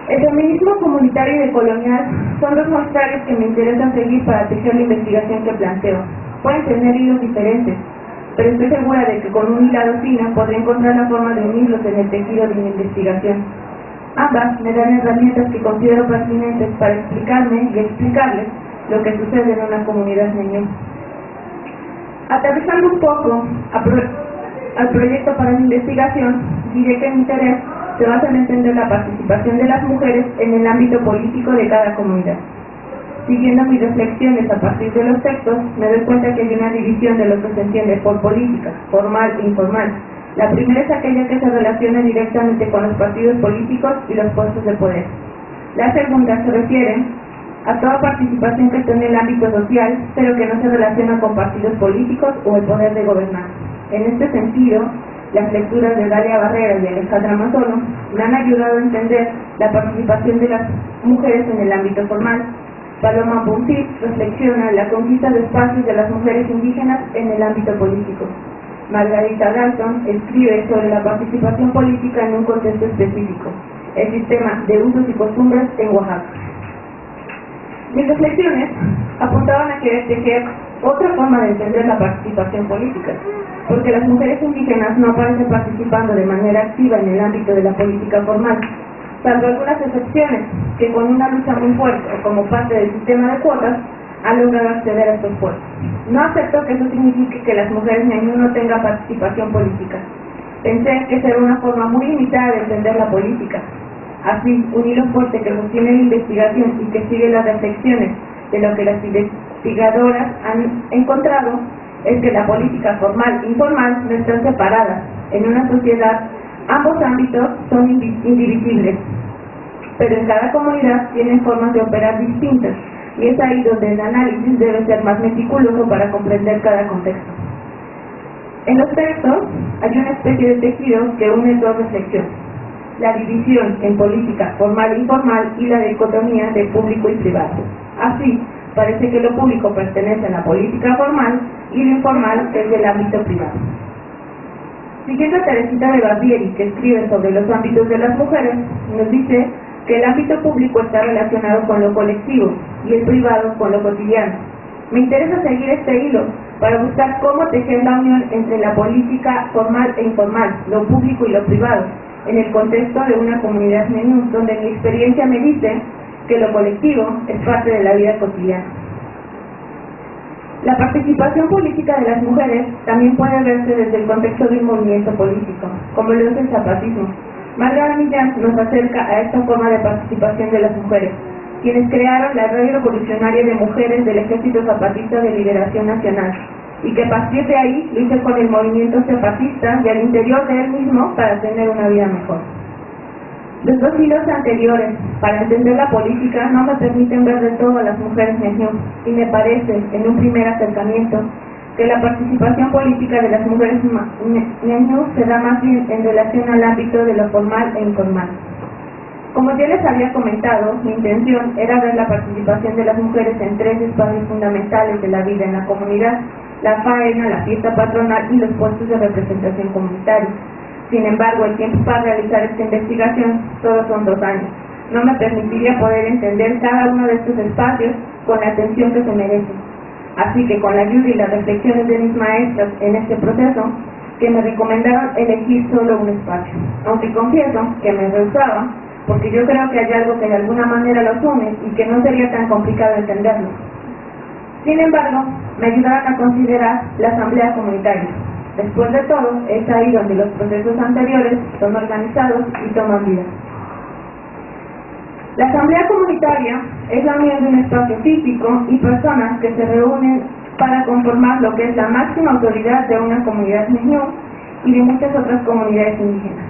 El feminismo comunitario y decolonial son dos muestrarios que me interesan seguir para tejer la investigación que planteo. Pueden tener hilos diferentes, pero estoy segura de que con un hilado fino podré encontrar la forma de unirlos en el tejido de mi investigación. Ambas me dan herramientas que considero pertinentes para explicarme y explicarles lo que sucede en una comunidad ñeñe. Aterrizando un poco al proyecto para mi investigación, diré que mi interés se basa en entender la participación de las mujeres en el ámbito político de cada comunidad. Siguiendo mis reflexiones a partir de los textos, me doy cuenta que hay una división de lo que se entiende por política, formal e informal. La primera es aquella que se relaciona directamente con los partidos políticos y los puestos de poder. La segunda se refiere a toda participación que esté en el ámbito social, pero que no se relaciona con partidos políticos o el poder de gobernar. En este sentido, las lecturas de Dalia Barrera y Alejandra Mazzolo me han ayudado a entender la participación de las mujeres en el ámbito formal. Paloma Bunsit reflexiona la conquista de espacios de las mujeres indígenas en el ámbito político. Margarita Dalton escribe sobre la participación política en un contexto específico, el sistema de usos y costumbres en Oaxaca. Mis reflexiones apuntaban a querer tejer otra forma de entender la participación política, porque las mujeres indígenas no aparecen participando de manera activa en el ámbito de la política formal, salvo algunas excepciones que con una lucha muy fuerte o como parte del sistema de cuotas han logrado acceder a estos puestos. No acepto que eso signifique que las mujeres ñañú no tengan participación política. Pensé que será una forma muy limitada de entender la política. Así, un hilo fuerte que sostiene la investigación y que sigue las reflexiones de lo que las investigadoras han encontrado es que la política formal e informal no están separadas. En una sociedad, ambos ámbitos son indivisibles, pero en cada comunidad tienen formas de operar distintas, y es ahí donde el análisis debe ser más meticuloso para comprender cada contexto. En los textos hay una especie de tejido que une dos reflexiones: la división en política formal e informal y la dicotomía de público y privado. Así, parece que lo público pertenece a la política formal y lo informal es del ámbito privado. Siguiendo a Teresita de Barbieri, que escribe sobre los ámbitos de las mujeres, nos dice que el ámbito público está relacionado con lo colectivo y el privado con lo cotidiano. Me interesa seguir este hilo para buscar cómo tejer la unión entre la política formal e informal, lo público y lo privado, en el contexto de una comunidad ñañú, donde mi experiencia me dice que lo colectivo es parte de la vida cotidiana. La participación política de las mujeres también puede verse desde el contexto de un movimiento político, como lo es el zapatismo. Margarita Millán nos acerca a esta forma de participación de las mujeres, quienes crearon la Red Revolucionaria de Mujeres del Ejército Zapatista de Liberación Nacional, y que a partir de ahí lo hizo con el movimiento zapatista y al interior de él mismo para tener una vida mejor. Los dos hilos anteriores, para entender la política, no me permiten ver de todo a las mujeres ñañú, y me parece, en un primer acercamiento, que la participación política de las mujeres ñañú se da más bien en relación al ámbito de lo formal e informal. Como ya les había comentado, mi intención era ver la participación de las mujeres en tres espacios fundamentales de la vida en la comunidad: la faena, la fiesta patronal y los puestos de representación comunitaria. Sin embargo, el tiempo para realizar esta investigación solo son 2 años. No me permitiría poder entender cada uno de estos espacios con la atención que se merece. Así que con la ayuda y las reflexiones de mis maestras en este proceso, que me recomendaron elegir solo un espacio, aunque confieso que me rehusaba, porque yo creo que hay algo que de alguna manera los une y que no sería tan complicado entenderlo. Sin embargo, me ayudaron a considerar la asamblea comunitaria. Después de todo, es ahí donde los procesos anteriores son organizados y toman vida. La asamblea comunitaria es la unión de un espacio físico y personas que se reúnen para conformar lo que es la máxima autoridad de una comunidad ñañú y de muchas otras comunidades indígenas.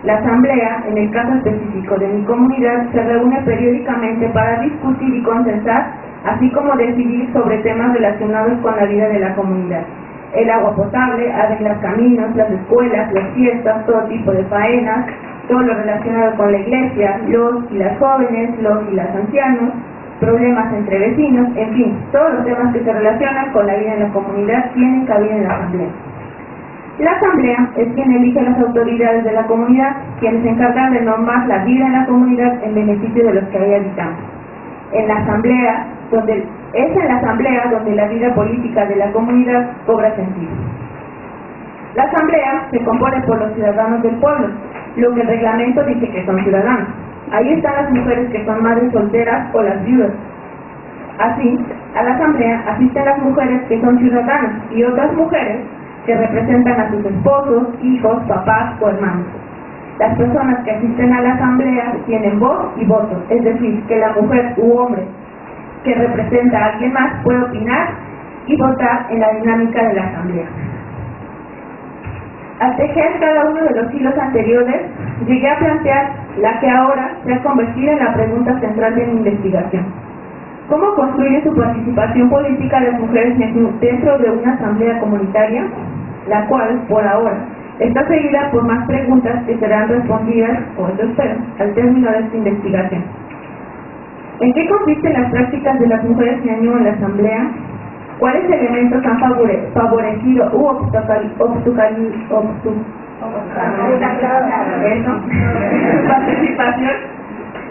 La asamblea, en el caso específico de mi comunidad, se reúne periódicamente para discutir y consensar, así como decidir sobre temas relacionados con la vida de la comunidad: el agua potable, arreglar caminos, las escuelas, las fiestas, todo tipo de faenas, todo lo relacionado con la iglesia, los y las jóvenes, los y las ancianos, problemas entre vecinos, en fin, todos los temas que se relacionan con la vida en la comunidad tienen cabida en la asamblea. La asamblea es quien elige a las autoridades de la comunidad, quienes se encargan de normar la vida en la comunidad en beneficio de los que ahí habitamos. Es en la asamblea donde la vida política de la comunidad cobra sentido. La asamblea se compone por los ciudadanos del pueblo, lo que el reglamento dice que son ciudadanos. Ahí están las mujeres que son madres solteras o las viudas. Así, a la asamblea asisten las mujeres que son ciudadanas y otras mujeres que representan a sus esposos, hijos, papás o hermanos. Las personas que asisten a la asamblea tienen voz y voto, es decir, que la mujer u hombre que representa a alguien más puede opinar y votar en la dinámica de la asamblea. Al tejer cada uno de los hilos anteriores, llegué a plantear la que ahora se ha convertido en la pregunta central de mi investigación. ¿Cómo construye su participación política las mujeres dentro de una asamblea comunitaria, la cual, por ahora, está seguida por más preguntas que serán respondidas, o eso espero, al término de esta investigación? ¿En qué consisten las prácticas de las mujeres ñañú en la asamblea? ¿Cuáles elementos han favorecido u su participación?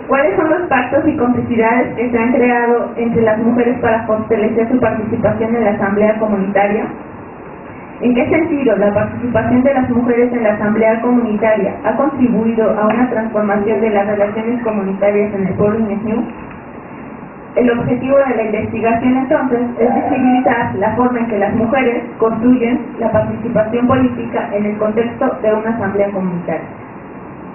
¿Cuáles son los pactos y complicidades que se han creado entre las mujeres para fortalecer su participación en la asamblea comunitaria? ¿En qué sentido la participación de las mujeres en la asamblea comunitaria ha contribuido a una transformación de las relaciones comunitarias en el pueblo ñañú? El objetivo de la investigación, entonces, es visibilizar la forma en que las mujeres construyen la participación política en el contexto de una asamblea comunitaria.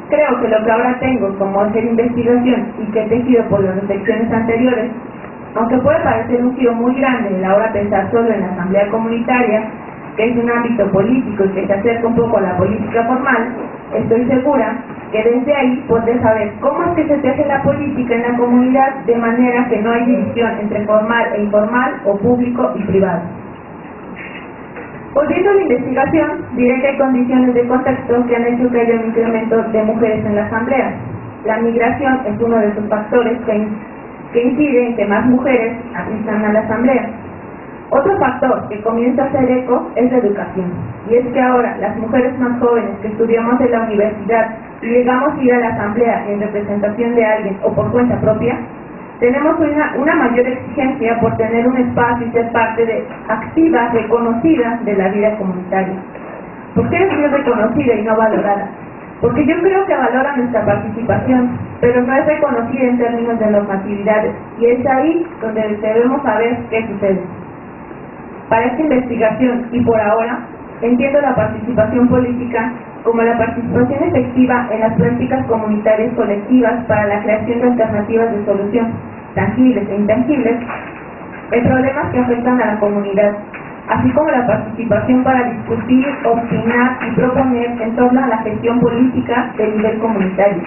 Creo que lo que ahora tengo como hacer investigación y que he tejido por las reflexiones anteriores, aunque puede parecer un giro muy grande en la hora de pensar solo en la asamblea comunitaria, que es un ámbito político y que se acerca un poco a la política formal, estoy segura que desde ahí podré saber cómo es que se teje la política en la comunidad de manera que no hay división entre formal e informal o público y privado. Volviendo a la investigación, diré que hay condiciones de contexto que han hecho que haya un incremento de mujeres en la asamblea. La migración es uno de esos factores que incide en que más mujeres asistan a la asamblea. Otro factor que comienza a hacer eco es la educación, y es que ahora las mujeres más jóvenes que estudiamos en la universidad y llegamos a ir a la asamblea en representación de alguien o por cuenta propia, tenemos una mayor exigencia por tener un espacio y ser parte activa, reconocida de la vida comunitaria. ¿Por qué es muy reconocida y no valorada? Porque yo creo que valora nuestra participación, pero no es reconocida en términos de normatividades, y es ahí donde debemos saber qué sucede. Para esta investigación, y por ahora, entiendo la participación política como la participación efectiva en las prácticas comunitarias colectivas para la creación de alternativas de solución, tangibles e intangibles, en problemas que afectan a la comunidad, así como la participación para discutir, opinar y proponer en torno a la gestión política de nivel comunitario.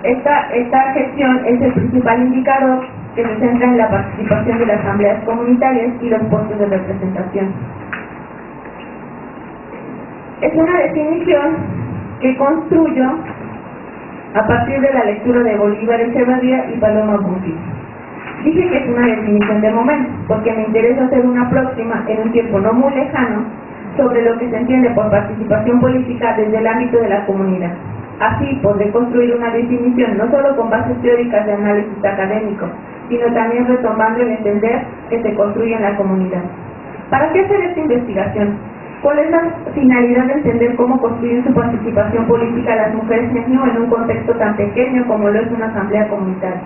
Esta gestión es el principal indicador que se centra en la participación de las asambleas comunitarias y los puestos de representación. Es una definición que construyo a partir de la lectura de Bolívar Echeverría y Paloma Buntis. Dije que es una definición de momento, porque me interesa hacer una próxima en un tiempo no muy lejano sobre lo que se entiende por participación política desde el ámbito de la comunidad. Así podré construir una definición no solo con bases teóricas de análisis académico, sino también retomando el entender que se construye en la comunidad. ¿Para qué hacer esta investigación? ¿Cuál es la finalidad de entender cómo construyen su participación política las mujeres ñañú en un contexto tan pequeño como lo es una asamblea comunitaria?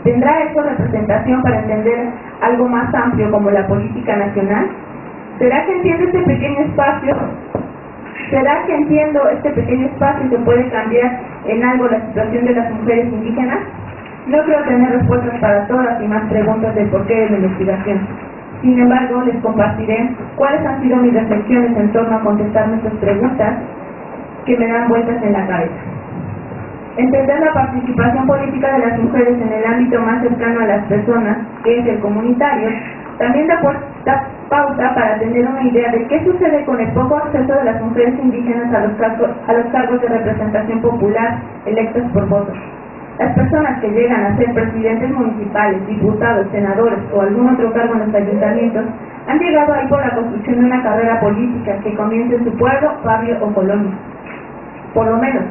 ¿Tendrá eso representación para entender algo más amplio como la política nacional? ¿Será que entiendo este pequeño espacio? ¿Será que entiendo este pequeño espacio y se puede cambiar en algo la situación de las mujeres indígenas? No creo tener respuestas para todas y más preguntas del porqué de la investigación. Sin embargo, les compartiré cuáles han sido mis reflexiones en torno a contestar nuestras preguntas que me dan vueltas en la cabeza. Entender la participación política de las mujeres en el ámbito más cercano a las personas, que es el comunitario, también da pauta para tener una idea de qué sucede con el poco acceso de las mujeres indígenas a los cargos de representación popular electos por votos. Las personas que llegan a ser presidentes municipales, diputados, senadores o algún otro cargo en los ayuntamientos han llegado ahí por la construcción de una carrera política que comienza en su pueblo, barrio o colonia. Por lo menos,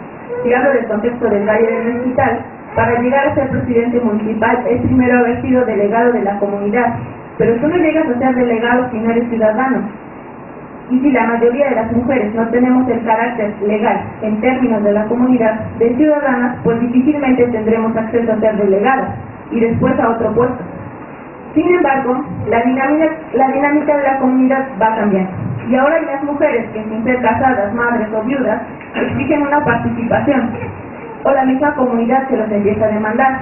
si hablo del contexto del Valle del Mezquital, para llegar a ser presidente municipal es primero haber sido delegado de la comunidad, pero tú no llegas a ser delegado si no eres ciudadano. Y si la mayoría de las mujeres no tenemos el carácter legal en términos de la comunidad de ciudadanas, pues difícilmente tendremos acceso a ser delegadas y después a otro puesto. Sin embargo, la dinámica de la comunidad va cambiando. Y ahora hay más mujeres que, sin ser casadas, madres o viudas, exigen una participación, o la misma comunidad se los empieza a demandar.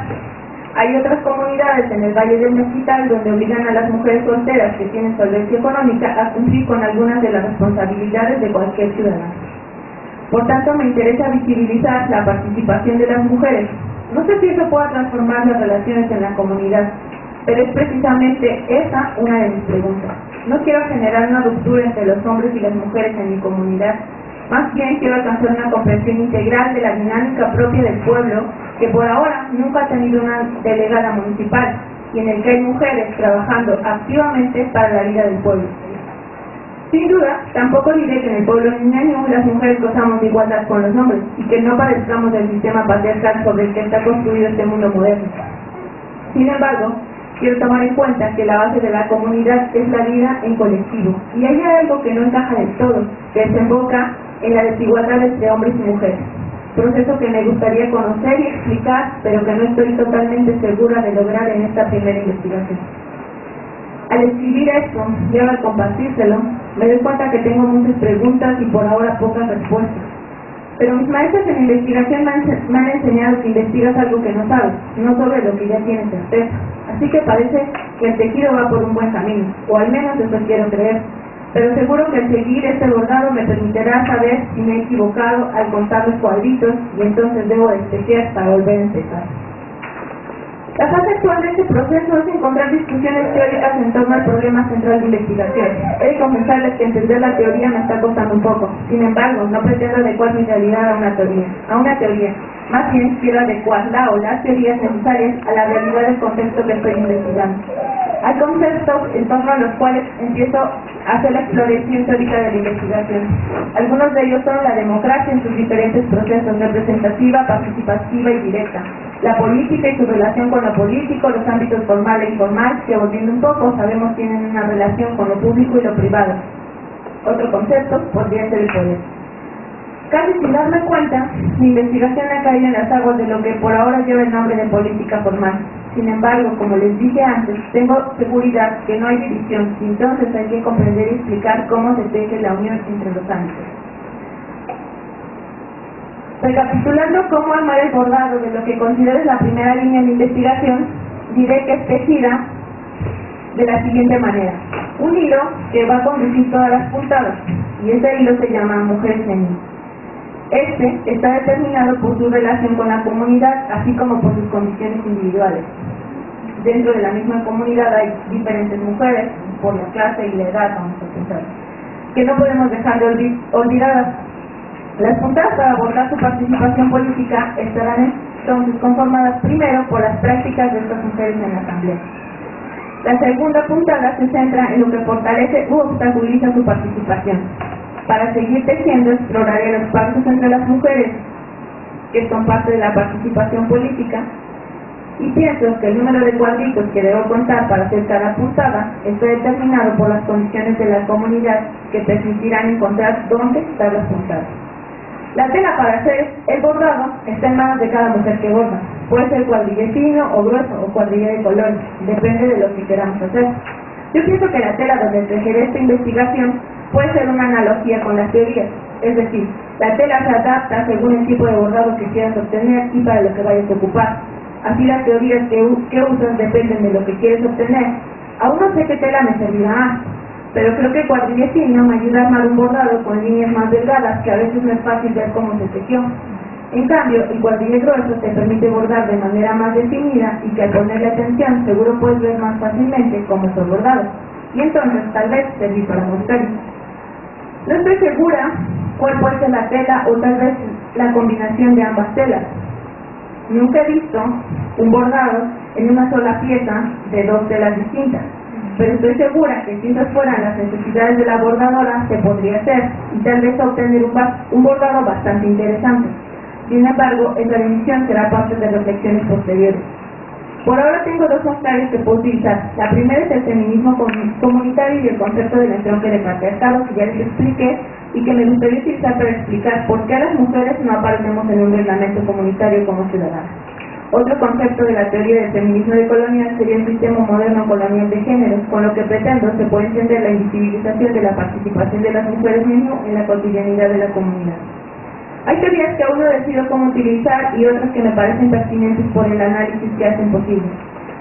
Hay otras comunidades en el Valle del Mezquital donde obligan a las mujeres solteras que tienen solvencia económica a cumplir con algunas de las responsabilidades de cualquier ciudadano. Por tanto, me interesa visibilizar la participación de las mujeres. No sé si eso pueda transformar las relaciones en la comunidad, pero es precisamente esa una de mis preguntas. No quiero generar una ruptura entre los hombres y las mujeres en mi comunidad, más bien quiero alcanzar una comprensión integral de la dinámica propia del pueblo, que por ahora nunca ha tenido una delegada municipal, y en el que hay mujeres trabajando activamente para la vida del pueblo. Sin duda, tampoco diré que en el pueblo ñañú las mujeres gozamos de igualdad con los hombres, y que no padezcamos del sistema patriarcal sobre el que está construido este mundo moderno. Sin embargo, quiero tomar en cuenta que la base de la comunidad es la vida en colectivo, y hay algo que no encaja del todo, que desemboca en la desigualdad entre hombres y mujeres, proceso que me gustaría conocer y explicar, pero que no estoy totalmente segura de lograr en esta primera investigación. Al escribir esto y ahora al compartírselo, me doy cuenta que tengo muchas preguntas y por ahora pocas respuestas. Pero mis maestros en investigación me han enseñado que investigas algo que no sabes, no sobre lo que ya tienes certeza. Así que parece que el tejido va por un buen camino, o al menos eso quiero creer. Pero seguro que al seguir este bordado me permitirá saber si me he equivocado al contar los cuadritos y entonces debo despejar para volver a empezar. La fase actual de este proceso es encontrar discusiones teóricas en torno al problema central de investigación. He de confesarles que entender la teoría me está costando un poco. Sin embargo, no pretendo adecuar mi realidad a una teoría. Más bien quiero adecuarla o las teorías necesarias a la realidad del contexto que estoy investigando. Hay conceptos en torno a los cuales empiezo a hacer la exploración teórica de la investigación. Algunos de ellos son la democracia en sus diferentes procesos, representativa, participativa y directa, la política y su relación con lo político, los ámbitos formal e informal, que volviendo un poco sabemos tienen una relación con lo público y lo privado. Otro concepto podría ser el poder. Casi sin darme cuenta, mi investigación ha caído en las aguas de lo que por ahora lleva el nombre de política formal. Sin embargo, como les dije antes, tengo seguridad que no hay división, y entonces hay que comprender y explicar cómo se teje la unión entre los ámbitos. Recapitulando cómo armar el bordado de lo que considero la primera línea de investigación, diré que es tejida de la siguiente manera. Un hilo que va a conducir todas las puntadas, y ese hilo se llama mujer ñañú. Este está determinado por su relación con la comunidad, así como por sus condiciones individuales. Dentro de la misma comunidad hay diferentes mujeres, por la clase y la edad, vamos a pensar, que no podemos dejar de olvidadas. Las puntadas para abordar su participación política estarán entonces conformadas primero por las prácticas de estas mujeres en la asamblea. La segunda puntada se centra en lo que fortalece u obstaculiza su participación. Para seguir tejiendo, exploraré los pactos entre las mujeres, que son parte de la participación política, y pienso que el número de cuadritos que debo contar para hacer cada puntada está determinado por las condiciones de la comunidad que permitirán encontrar dónde están las puntadas. La tela para hacer el bordado está en manos de cada mujer que borda. Puede ser cuadrille fino o grueso o cuadrille de color, depende de lo que queramos hacer. Yo pienso que la tela donde tejeré esta investigación puede ser una analogía con las teorías, es decir, la tela se adapta según el tipo de bordado que quieras obtener y para lo que vayas a ocupar. Así las teorías que usas dependen de lo que quieres obtener. Aún no sé qué tela me servirá más, pero creo que el cuadrille fino me ayuda a armar un bordado con líneas más delgadas que a veces no es fácil ver cómo se tejió. En cambio, el cuadrille grueso te permite bordar de manera más definida y que al ponerle atención seguro puedes ver más fácilmente cómo fue bordado, y entonces tal vez servir para mostrarlo. No estoy segura cuál puede ser la tela o tal vez la combinación de ambas telas. Nunca he visto un bordado en una sola pieza de dos telas distintas, pero estoy segura que si esas fueran las necesidades de la bordadora se podría hacer y tal vez obtener un bordado bastante interesante. Sin embargo, esa división será parte de reflexiones posteriores. Por ahora tengo dos muestras que puedo utilizar. La primera es el feminismo comunitario y el concepto del entronque de patriarcado, que ya les expliqué y que me gustaría utilizar para explicar por qué a las mujeres no aparecemos en un reglamento comunitario como ciudadanas. Otro concepto de la teoría del feminismo decolonial sería el sistema moderno colonial de género, con lo que pretendo se puede entender la invisibilización de la participación de las mujeres mismas en la cotidianidad de la comunidad. Hay teorías que aún no decido cómo utilizar y otras que me parecen pertinentes por el análisis que hacen posible.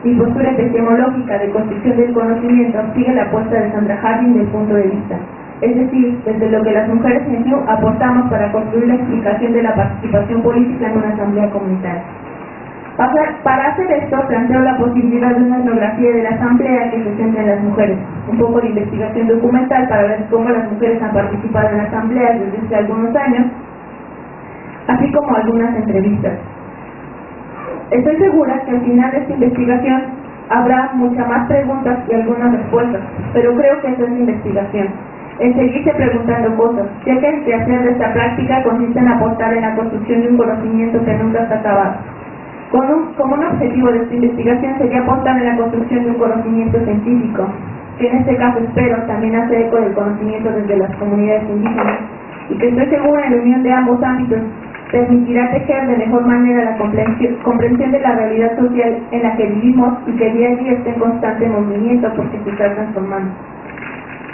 Mi postura epistemológica de construcción del conocimiento sigue la apuesta de Sandra Harding del punto de vista, es decir, desde lo que las mujeres en New aportamos para construir la explicación de la participación política en una asamblea comunitaria. Para hacer esto, planteo la posibilidad de una etnografía de la asamblea que se centre en las mujeres, un poco de investigación documental para ver cómo las mujeres han participado en la asamblea desde hace algunos años, así como algunas entrevistas. Estoy segura que al final de esta investigación habrá muchas más preguntas y algunas respuestas, pero creo que esa es la investigación, en seguirse preguntando cosas, ya que el quehacer de esta práctica consiste en aportar en la construcción de un conocimiento que nunca está acabado. Como un objetivo de esta investigación sería aportar en la construcción de un conocimiento científico, que en este caso espero también hace eco del conocimiento desde las comunidades indígenas, y que estoy segura en la unión de ambos ámbitos permitirá tejer de mejor manera la comprensión de la realidad social en la que vivimos y que día a día está en constante movimiento porque se está transformando.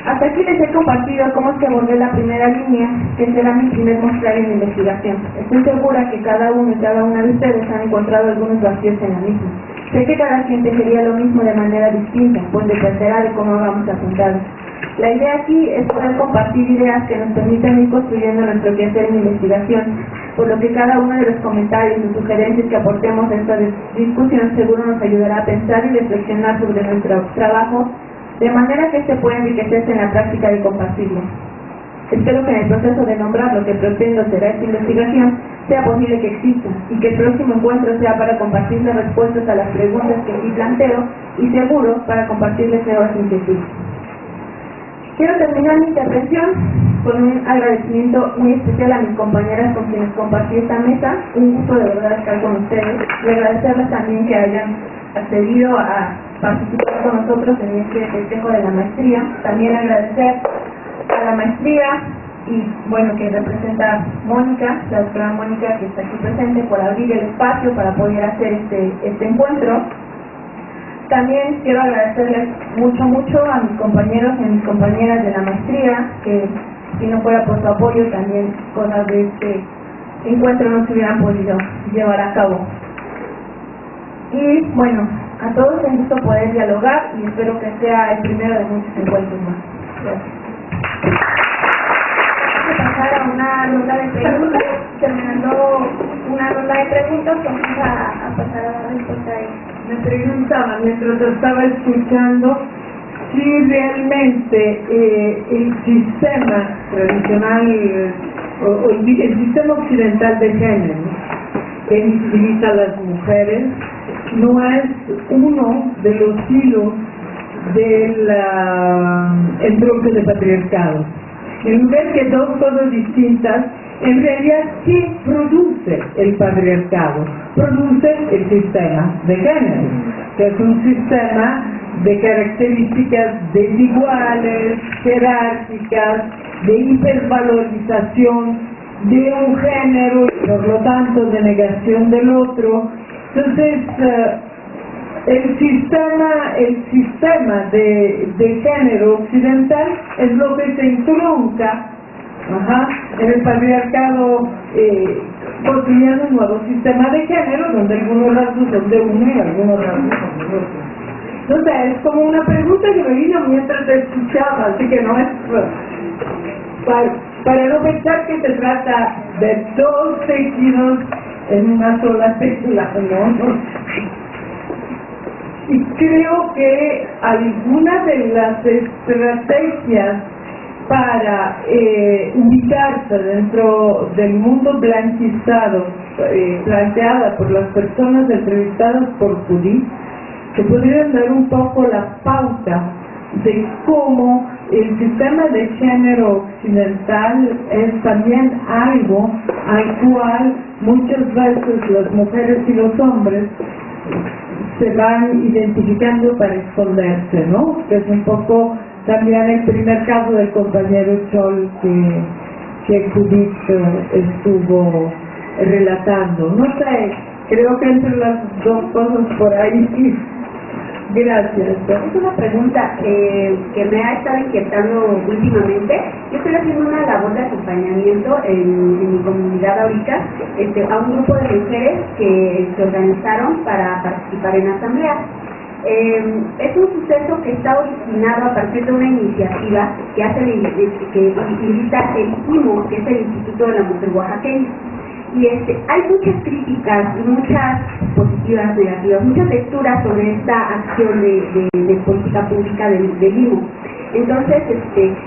Hasta aquí les he compartido cómo es que abordé la primera línea, que será mi primer mostrario en investigación. Estoy segura que cada uno y cada una de ustedes han encontrado algunos vacíos en la misma. Sé que cada quien tejería lo mismo de manera distinta, pues dependerá de cómo vamos a apuntar. La idea aquí es poder compartir ideas que nos permitan ir construyendo nuestro quehacer en investigación, por lo que cada uno de los comentarios y sugerencias que aportemos a esta discusión seguro nos ayudará a pensar y reflexionar sobre nuestro trabajo, de manera que pueda enriquecerse en la práctica de compartirlo. Espero que en el proceso de nombrar lo que pretendo será esta investigación sea posible que exista y que el próximo encuentro sea para compartir las respuestas a las preguntas que aquí planteo y seguro para compartirles nuevas inquietudes. Quiero terminar mi intervención con un agradecimiento muy especial a mis compañeras con quienes compartí esta mesa. Un gusto de verdad estar con ustedes y agradecerles también que hayan accedido a participar con nosotros en este festejo de la maestría. También agradecer a la maestría y bueno, que representa Mónica, la doctora Mónica, que está aquí presente, por abrir el espacio para poder hacer este encuentro. También quiero agradecerles mucho a mis compañeros y a mis compañeras de la maestría, que si no fuera por su apoyo también cosas de este encuentro no se hubieran podido llevar a cabo. Y bueno, a todos les gusto poder dialogar y espero que sea el primero de muchos encuentros más. Gracias. Vamos a pasar a una ronda de preguntas. Terminando una ronda de preguntas, vamos a pasar a la respuesta de ellos. Me preguntaba, mientras estaba escuchando, si realmente el sistema tradicional o el sistema occidental de género que invisibiliza a las mujeres no es uno de los hilos del entronque de patriarcado. En vez que dos cosas distintas, en realidad, ¿qué produce el patriarcado? Produce el sistema de género, que es un sistema de características desiguales, jerárquicas, de hipervalorización de un género y por lo tanto de negación del otro. Entonces, el sistema de género occidental es lo que se entronca en el patriarcado construyendo un nuevo sistema de género donde algunos rasgos son de uno y algunos rasgos son de otro. Entonces es como una pregunta que me vino mientras te escuchaba, así que no es para no pensar que se trata de dos tejidos en una sola técula, ¿no? Y creo que algunas de las estrategias para ubicarse dentro del mundo blanquizado planteada por las personas entrevistadas por Judith, que pudieran dar un poco la pauta de cómo el sistema de género occidental es también algo al cual muchas veces las mujeres y los hombres se van identificando para esconderse, ¿no? Que es un poco también el primer caso del compañero Chol que Judith estuvo relatando. No sé, creo que entre las dos cosas por ahí. Gracias. Es una pregunta que me ha estado inquietando últimamente. Yo estoy haciendo una labor de acompañamiento en mi comunidad ahorita a un grupo de mujeres que se organizaron para participar en asambleas. Es un suceso que está originado a partir de una iniciativa que invita el IMO, que es el Instituto de la Mujer Oaxaqueña. Y hay muchas críticas y muchas positivas, negativas, muchas lecturas sobre esta acción de política pública del IMO. Entonces,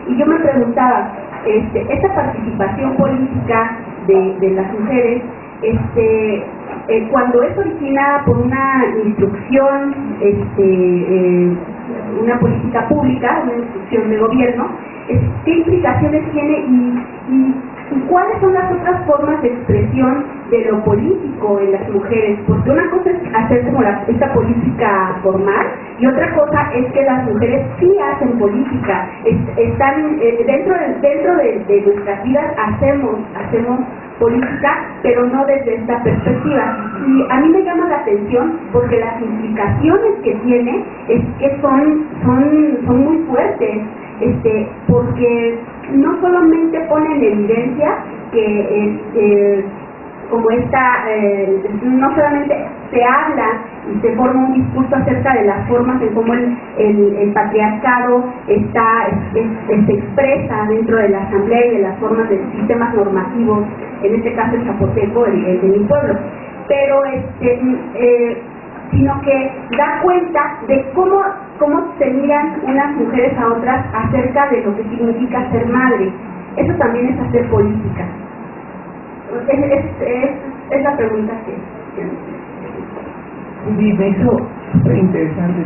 y yo me preguntaba, esta participación política de las mujeres, cuando es originada por una instrucción, una política pública, una instrucción de gobierno, ¿qué implicaciones tiene y cuáles son las otras formas de expresión de lo político en las mujeres? Porque una cosa es hacer como esta política formal y otra cosa es que las mujeres sí hacen política, están dentro de nuestras vidas hacemos política, pero no desde esta perspectiva. Y a mí me llama la atención porque las implicaciones que tiene es que son muy fuertes, porque no solamente pone en evidencia que como no solamente se habla y se forma un discurso acerca de las formas en cómo el patriarcado se expresa dentro de la asamblea y de las formas de sistemas normativos, en este caso el zapoteco, el de mi pueblo, pero sino que da cuenta de cómo se miran unas mujeres a otras acerca de lo que significa ser madre. Eso también es hacer política. Es la pregunta que Sí, me hizo súper interesante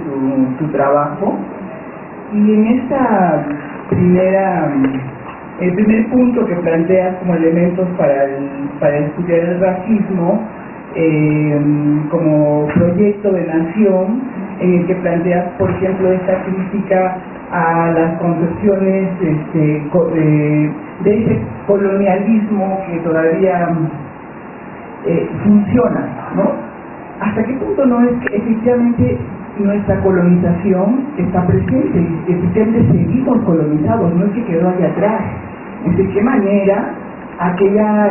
tu trabajo. Y en esta el primer punto que planteas como elementos para estudiar el racismo, como proyecto de nación, en el que planteas, por ejemplo, esta crítica a las concepciones de ese colonialismo que todavía funciona, ¿no? ¿Hasta qué punto no es que efectivamente nuestra colonización está presente y efectivamente seguimos colonizados, no es que quedó allá atrás? ¿De qué manera aquella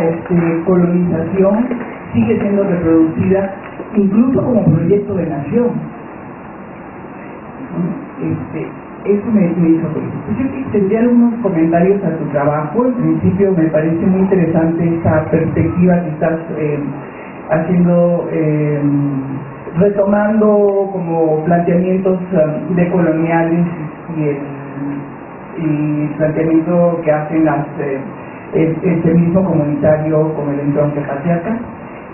colonización sigue siendo reproducida incluso como proyecto de nación? Eso me hizo pues yo tendría algunos comentarios a tu trabajo. En principio me parece muy interesante esa perspectiva que estás haciendo, retomando como planteamientos decoloniales y planteamiento que hacen el feminismo comunitario con el entronque patriarcal.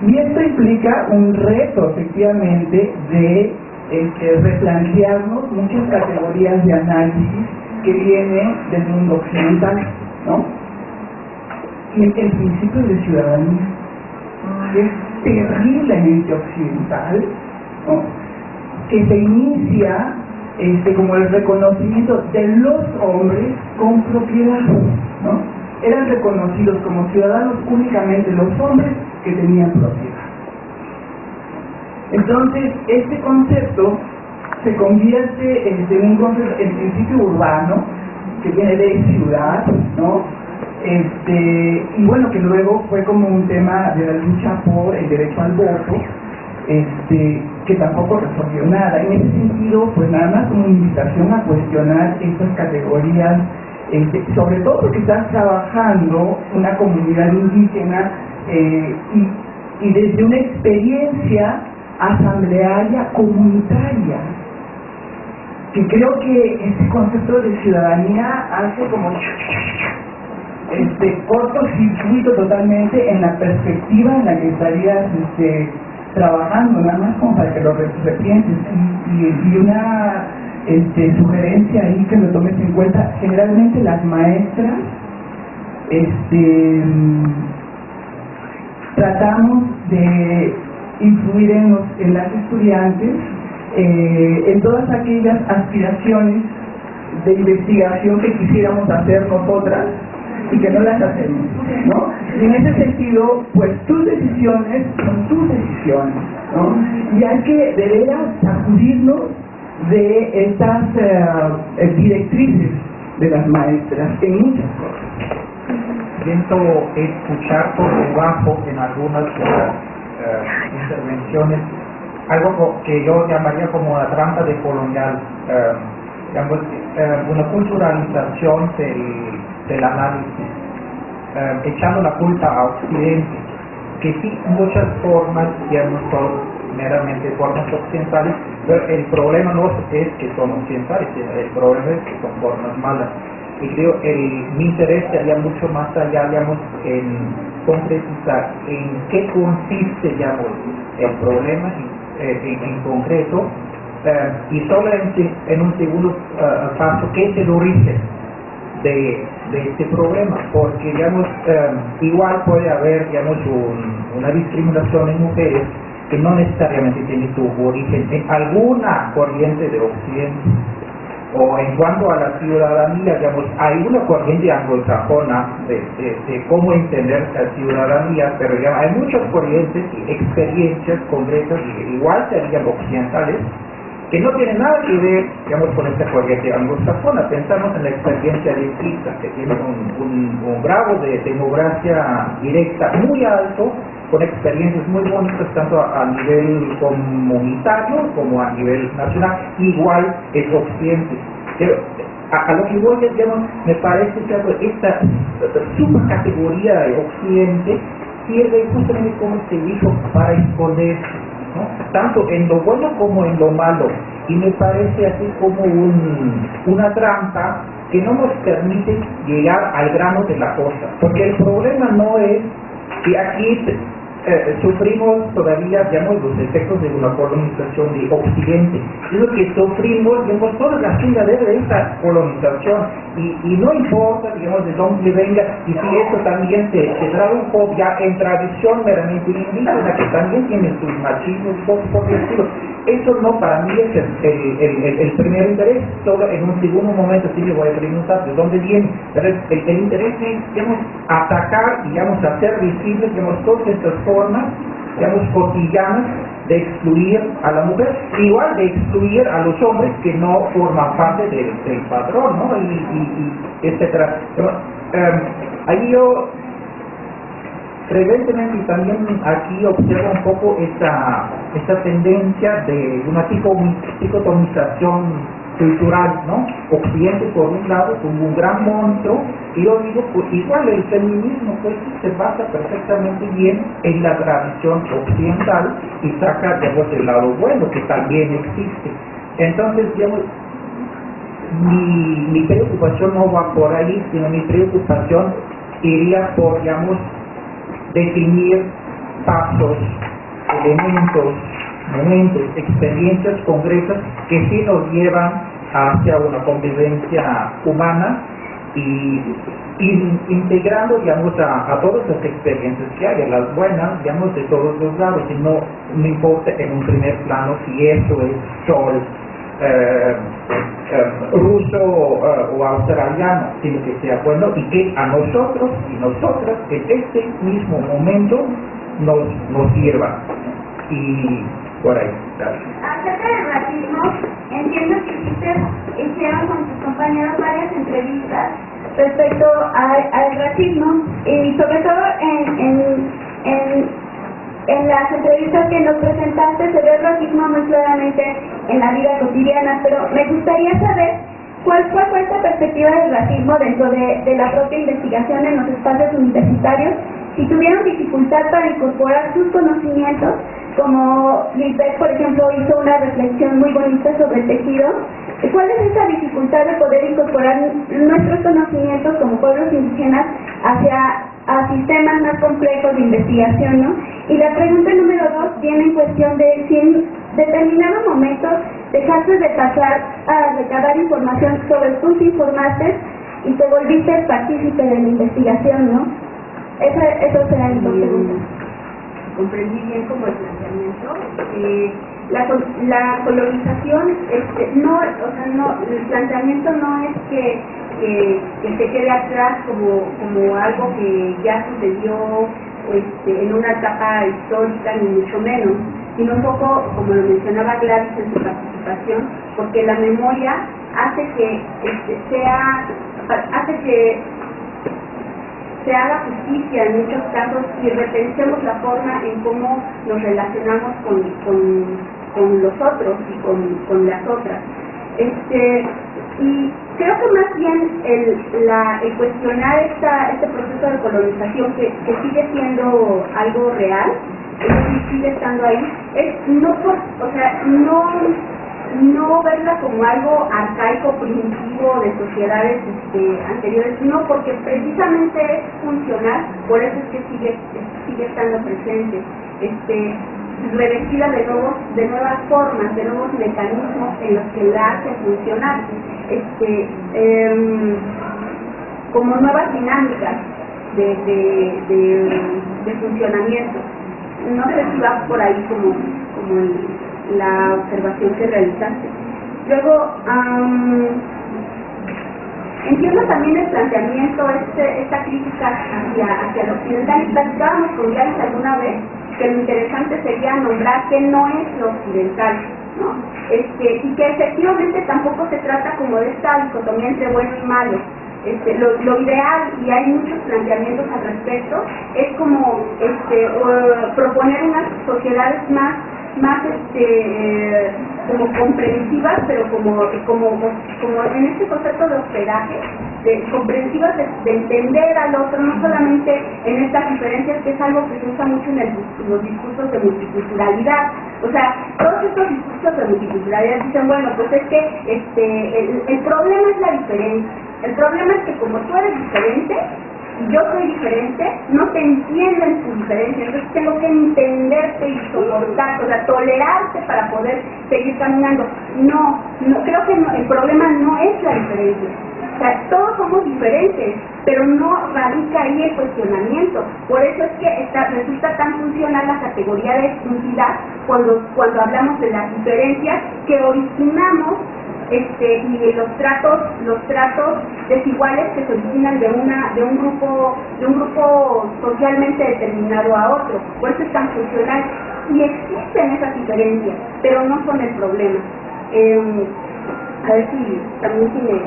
Y esto implica un reto efectivamente de replantearnos muchas categorías de análisis que vienen del mundo occidental, ¿no? Y el principio de ciudadanía, que es terriblemente occidental, ¿no? Que se inicia como el reconocimiento de los hombres con propiedad, ¿no? Eran reconocidos como ciudadanos únicamente los hombres que tenían propiedad. Entonces, este concepto se convierte en un concepto, en principio urbano, que viene de ciudad, ¿no? Y bueno, que luego fue como un tema de la lucha por el derecho al voto, que tampoco resolvió nada. En ese sentido, pues nada más como una invitación a cuestionar estas categorías, sobre todo porque estás trabajando una comunidad indígena y desde una experiencia asamblearia comunitaria, que creo que este concepto de ciudadanía hace como cortocircuito totalmente en la perspectiva en la que estarías trabajando, nada más como para que lo repienses. Y una sugerencia ahí que lo tomes en cuenta: generalmente las maestras tratamos de influir en las estudiantes en todas aquellas aspiraciones de investigación que quisiéramos hacer nosotras y que no las hacemos, ¿no? Y en ese sentido, pues tus decisiones son tus decisiones, ¿no? Y hay que de veras sacudirnos de estas directrices de las maestras en muchas cosas. Siento escuchar por debajo en algunas intervenciones algo que yo llamaría como la trampa de colonial, una culturalización del análisis, echando la culpa a Occidente. que sí, muchas formas ya no son meramente formas occidentales, pero el problema no es que son occidentales, el problema es que son formas malas. Y creo mi interés sería mucho más allá, digamos, en concretizar en qué consiste, digamos, el problema en concreto, y solo en un segundo paso, qué es el origen de este problema, porque, digamos, igual puede haber, digamos, una discriminación en mujeres que no necesariamente tiene su origen en alguna corriente de Occidente. O en cuanto a la ciudadanía, digamos, hay una corriente anglosajona de cómo entender la ciudadanía, pero digamos, hay muchas corrientes y experiencias concretas, igual serían occidentales, que no tienen nada que ver, digamos, con esta corriente anglosajona. Pensamos en la experiencia de Suiza, que tiene un grado de democracia directa muy alto, con experiencias muy bonitas tanto a nivel comunitario como a nivel nacional, igual es occidente. Pero a lo que voy, digamos, me parece que esta subcategoría de occidente sirve justamente como se dijo para esconder, ¿no?, tanto en lo bueno como en lo malo, y me parece así como una trampa que no nos permite llegar al grano de la cosa, porque el problema no es que aquí sufrimos todavía, digamos, los efectos de una colonización de Occidente. Es lo que sufrimos, digamos, toda la chingadera de esta colonización, y no importa, digamos, de dónde venga, y si esto también se tradujo ya en tradición meramente indígena, que también tiene sus machismos y cosas por el estilo. Eso no, para mí es el primer interés. Solo en un segundo momento sí le voy a preguntar de dónde viene, pero el interés es, digamos, atacar, digamos, hacer visibles, digamos, todas estas formas, digamos, cotidianas de excluir a la mujer, igual de excluir a los hombres que no forman parte del patrón, ¿no? Y etcétera. Ahí yo frecuentemente y también aquí observo un poco esta tendencia de una dicotomización cultural, ¿no? Occidente por un lado como un gran monstruo, y yo digo, pues igual el feminismo pues se basa perfectamente bien en la tradición occidental y saca, digamos, el lado bueno que también existe. Entonces, digamos, mi preocupación no va por ahí, sino mi preocupación iría por, digamos, definir pasos, elementos, momentos, experiencias concretas que sí nos llevan hacia una convivencia humana, y integrando, digamos, a todas las experiencias que hay, a las buenas, digamos, de todos los lados, y no importa en un primer plano si eso es sol, ruso o australiano, sino que sea bueno y que a nosotros y nosotras en este mismo momento nos sirva. Y por ahí. Acerca del racismo, entiendo que ustedes hicieron con sus compañeros varias entrevistas respecto al racismo, y sobre todo en las entrevistas que nos presentaste se ve el racismo muy claramente en la vida cotidiana, pero me gustaría saber cuál fue esta perspectiva del racismo dentro de la propia investigación en los espacios universitarios, si tuvieron dificultad para incorporar sus conocimientos, como Lisbeth, por ejemplo, hizo una reflexión muy bonita sobre el tejido. ¿Cuál es esa dificultad de poder incorporar nuestros conocimientos como pueblos indígenas a sistemas más complejos de investigación, ¿no? Y la pregunta número 2 viene en cuestión de si en determinados momentos dejaste de pasar a recabar información sobre tú te informaste y te volviste partícipe de la investigación, ¿no? Eso será el pregunta. Comprendí bien como el planteamiento. La colonización, no, o sea, no, el planteamiento no es que se quede atrás como algo que ya sucedió en una etapa histórica, ni mucho menos, sino un poco, como lo mencionaba Gladys en su participación, porque la memoria hace que se haga justicia en muchos casos y repensemos la forma en cómo nos relacionamos con los otros y con las otras. Y creo que más bien el cuestionar este proceso de colonización que sigue siendo algo real, sigue estando ahí, es no verla como algo arcaico, primitivo de sociedades anteriores, no, porque precisamente es funcional, por eso es que sigue estando presente, revestida de nuevas formas, de nuevos mecanismos en los que la hace funcionar, como nuevas dinámicas de funcionamiento. No sé si va por ahí como la observación que realizaste. Luego, entiendo también el planteamiento, esta crítica hacia lo occidental, y platicábamos con Gladys alguna vez que lo interesante sería nombrar qué no es lo occidental, ¿no? Y que efectivamente tampoco se trata como de esta dicotomía entre bueno y malo. Lo ideal, y hay muchos planteamientos al respecto, es como proponer unas sociedades más como comprensivas, pero como en este concepto de hospedaje, comprensivas de entender al otro, no solamente en estas diferencias, que es algo que se usa mucho en los discursos de multiculturalidad. O sea, todos estos discursos de multiculturalidad dicen, bueno, pues es que el problema es la diferencia. El problema es que como tú eres diferente y yo soy diferente, no te entienden tu diferencia, entonces tengo que entenderte y soportarte, o sea, tolerarte para poder seguir caminando. No, creo que el problema no es la diferencia. O sea, todos somos diferentes, pero no radica ahí el cuestionamiento. Por eso es que resulta tan funcional la categoría de etnicidad cuando hablamos de las diferencias que originamos y los tratos desiguales que se originan de un grupo socialmente determinado a otro. Por eso es tan funcional. Y existen esas diferencias, pero no son el problema. A ver si también tiene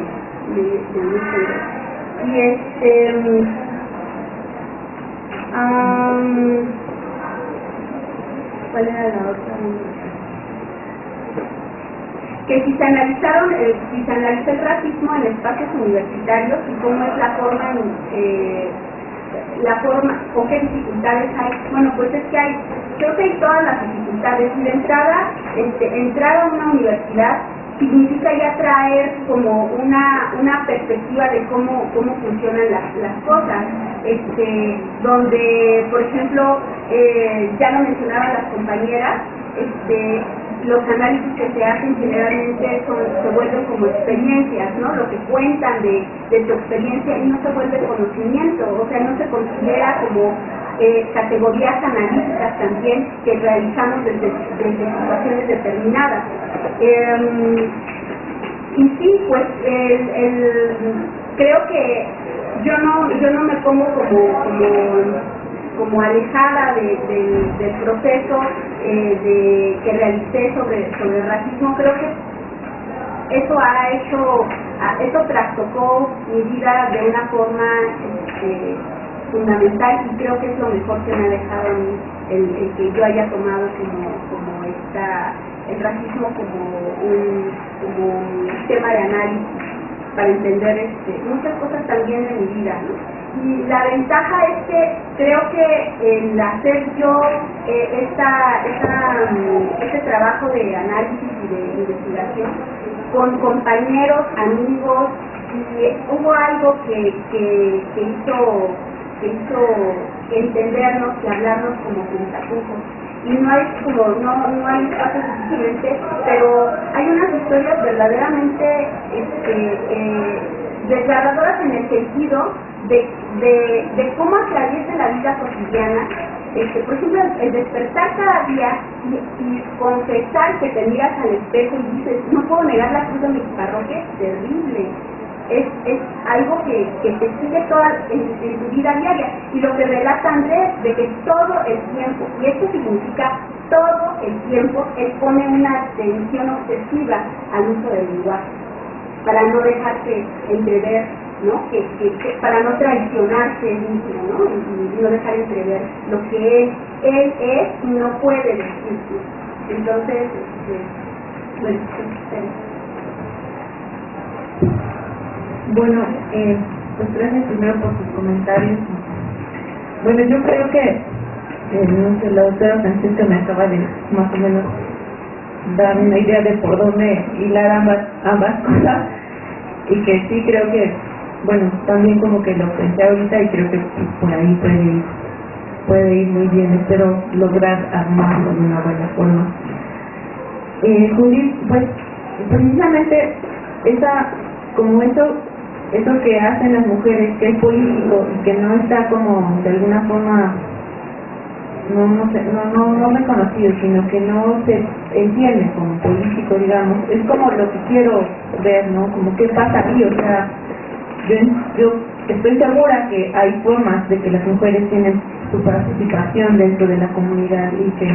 ¿cuál era la otra? Que si se analiza el racismo en espacios universitarios y cómo es la forma o qué dificultades hay. Bueno, pues es que creo que hay todas las dificultades. Y de entrada, entrar a una universidad significa ya traer como una perspectiva de cómo funcionan las cosas, donde, por ejemplo, ya lo mencionaban las compañeras, los análisis que se hacen generalmente se vuelven como experiencias, ¿no? Lo que cuentan de su experiencia, y no se vuelve conocimiento, o sea, no se considera como categorías analíticas también que realizamos desde situaciones determinadas. Y sí, pues creo que yo no me pongo como alejada del proceso que realicé sobre el racismo. Creo que eso trastocó mi vida de una forma fundamental, y creo que es lo mejor que me ha dejado a mí el que yo haya tomado como el racismo como un tema de análisis para entender muchas cosas también de mi vida, ¿no? Y la ventaja es que creo que el hacer yo este trabajo de análisis y de investigación con compañeros, amigos, y hubo algo que hizo entendernos y hablarnos como juntatujos. Y no hay espacio suficiente, pero hay unas historias verdaderamente desgarradoras en el sentido de cómo atraviesa la vida cotidiana. Por ejemplo, el despertar cada día y confesar que te miras al espejo y dices, no puedo negar la cruz de mi parroquia, es terrible. Es algo que te sigue en tu vida diaria. Y lo que relata Andrés, de que todo el tiempo, y esto significa todo el tiempo, él pone una atención obsesiva al uso del lenguaje, para no dejarse entrever, ¿no? Que para no traicionarse él mismo, ¿no? Y no dejar entrever lo que él es y no puede decir. Entonces, bueno, Bueno, pues gracias primero por sus comentarios. Bueno, yo creo que, no sé, la doctora Francisca me acaba de más o menos dar una idea de por dónde hilar ambas cosas, y que sí creo que, bueno, también como que lo pensé ahorita y creo que por ahí puede ir muy bien. Espero lograr armarlo de una buena forma. Judith, pues precisamente eso que hacen las mujeres, que es político y que no está como de alguna forma no reconocido, sino que no se entiende como político, digamos, es como lo que quiero ver, ¿no? Como qué pasa aquí. O sea, yo estoy segura que hay formas de que las mujeres tienen su participación dentro de la comunidad y que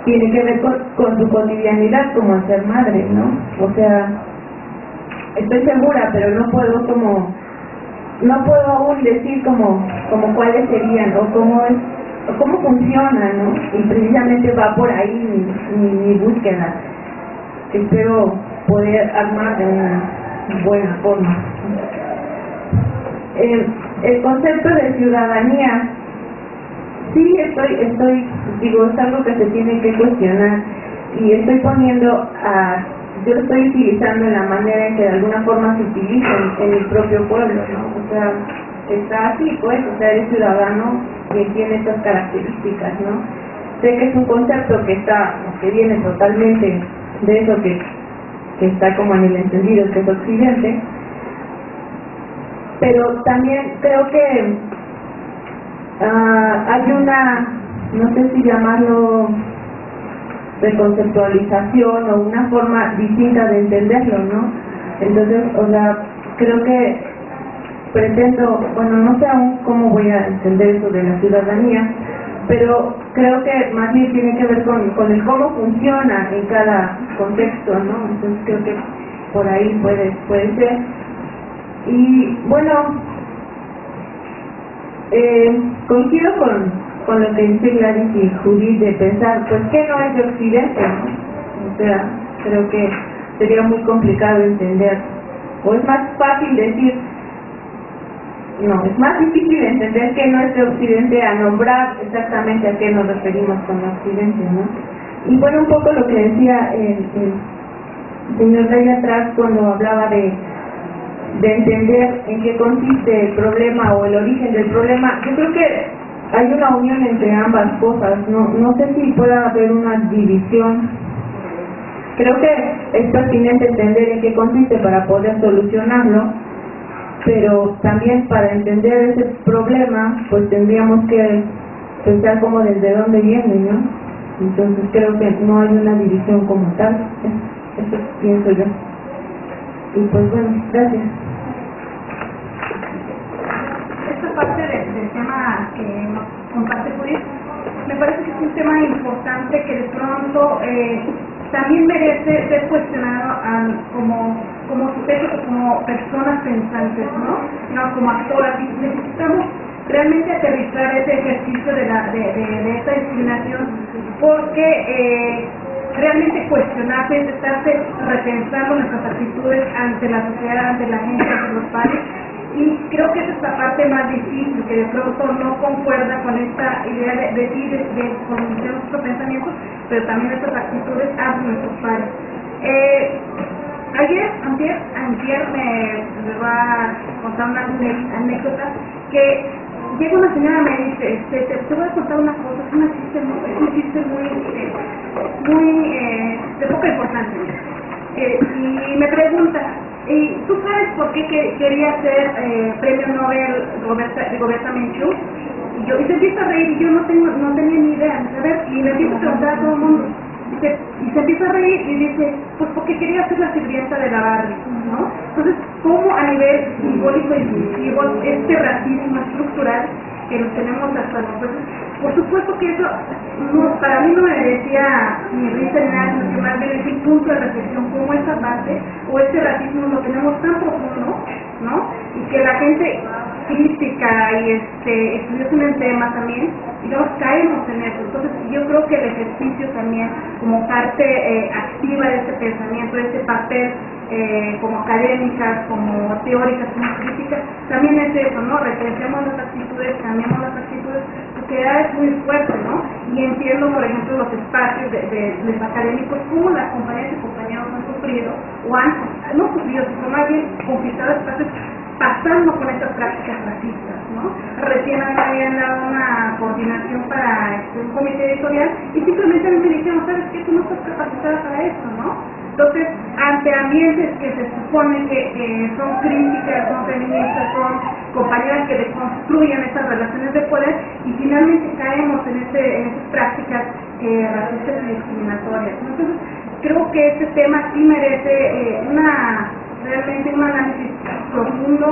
tiene que ver con su cotidianidad, como al ser madre, ¿no? O sea, estoy segura, pero no puedo aún decir como cuáles serían o cómo funciona, ¿no? Y precisamente va por ahí mi búsqueda. Espero poder armar de una buena forma. El concepto de ciudadanía, sí digo, es algo que se tiene que cuestionar, y yo lo estoy utilizando en la manera en que de alguna forma se utiliza en mi propio pueblo, ¿no? O sea, está así, pues, o sea, eres ciudadano que tiene estas características, ¿no? Sé que es un concepto que viene totalmente de eso que está como en el entendido que es Occidente, pero también creo que hay una, no sé si llamarlo reconceptualización o una forma distinta de entenderlo, ¿no? Entonces, o sea, creo que no sé aún cómo voy a entender eso de la ciudadanía, pero creo que más bien tiene que ver con el cómo funciona en cada contexto, ¿no? Entonces creo que por ahí puede ser. Y bueno, coincido con lo que dice Gladys y Judith de pensar, pues, ¿qué no es de Occidente, no? O sea, creo que sería muy complicado entender, o es más fácil decir, no, es más difícil entender qué no es de Occidente a nombrar exactamente a qué nos referimos con Occidente, ¿no? Y bueno, un poco lo que decía el señor de ahí atrás cuando hablaba de entender en qué consiste el problema o el origen del problema. Yo creo que hay una unión entre ambas cosas, no sé si pueda haber una división. Creo que es pertinente entender en qué consiste para poder solucionarlo, pero también para entender ese problema pues tendríamos que pensar como desde dónde viene, ¿no? Entonces creo que no hay una división como tal, eso pienso yo. Y pues bueno, gracias. Esta parte del tema que nos comparte Judith, me parece que es un tema importante que de pronto también merece ser cuestionado como sujetos, como personas pensantes, no como actoras. Necesitamos realmente aterrizar ese ejercicio de esta discriminación, porque realmente cuestionarse es estarse repensando nuestras actitudes ante la sociedad, ante la gente, ante los padres. Y creo que esa es la parte más difícil, que de pronto no concuerda con esta idea de comunicar nuestros pensamientos, pero también nuestras actitudes a nuestros padres. Antier me va a contar una anécdota que llega una señora y me dice, te voy a contar una cosa, es un chiste muy de poca importancia. Y me pregunta, ¿y tú sabes por qué quería ser premio Nobel Roberta Menchú? Y se empieza a reír y yo no tenía ni idea, ¿sabes? Y le empiezo a preguntar a todo el mundo. Y se empieza a reír y dice, pues porque quería ser la sirvienta de la Barbie, ¿no? Entonces, ¿cómo a nivel simbólico y discursivo este racismo estructural que nos tenemos hasta nosotros? Por supuesto que eso para mí no me merecía ni risa ni nada, sino que más bien es un punto de reflexión, como esa base o este racismo lo tenemos tan profundo, ¿no? Y que la gente crítica y estudia un tema también, y luego caemos en eso. Entonces yo creo que el ejercicio también, como parte activa de este pensamiento, de este papel como académicas, como teóricas, como críticas, también es eso, ¿no? Repensemos las actitudes, cambiamos las actitudes, porque ya es muy fuerte, ¿no? Y entiendo, por ejemplo, los espacios de los académicos, cómo las compañeras y compañeros han sufrido, o no sufrido, sino más bien conquistado espacios pasando con estas prácticas racistas, ¿no? Recién me habían dado una coordinación para un comité editorial y simplemente a mí me dijeron, ¿sabes qué? Tú no estás capacitada para esto, ¿no? Entonces, ante ambientes que se supone que son críticas, son feministas, son compañeras que deconstruyen estas relaciones de poder y finalmente caemos en esas prácticas racistas y discriminatorias. Entonces, creo que este tema sí merece realmente un análisis profundo,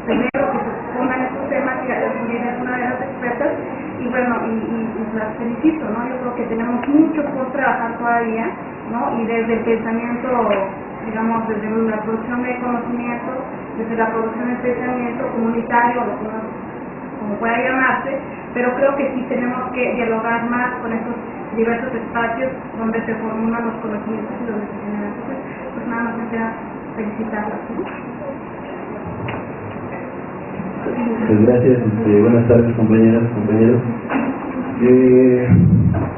primero que se pongan estos temas, que también es una de las expertas, y bueno, y las felicito, ¿no? Yo creo que tenemos mucho por trabajar todavía, ¿no? Y desde el pensamiento, digamos, desde la producción de conocimiento, desde la producción de pensamiento comunitario, como pueda llamarse, pero creo que sí tenemos que dialogar más con estos diversos espacios donde se formulan los conocimientos y donde se generan. Entonces, pues nada más me queda felicitarlas, ¿no? Pues gracias, buenas tardes compañeras, compañeros.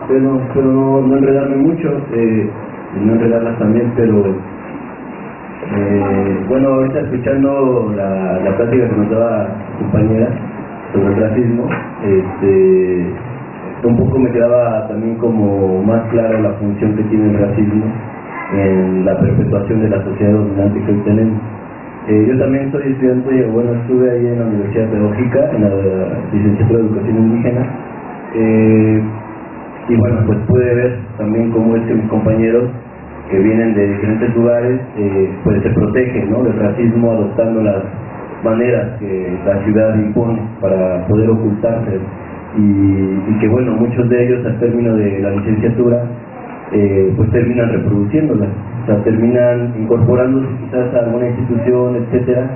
Bueno, pero no enredarme mucho, no enredarlas también, pero bueno, ahorita escuchando la plática que nos daba mi compañera sobre el racismo, un poco me quedaba también como más clara la función que tiene el racismo en la perpetuación de la sociedad dominante que hoy tenemos. Yo también soy estudiante, bueno, estuve ahí en la Universidad Pedagógica, en la licenciatura de Educación Indígena, y bueno, pues pude ver también cómo es que mis compañeros que vienen de diferentes lugares, pues se protegen, ¿no?, del racismo, adoptando las maneras que la ciudad impone para poder ocultarse, y que bueno, muchos de ellos al término de la licenciatura pues terminan reproduciéndolas, o sea, terminan incorporándose quizás a alguna institución, etcétera,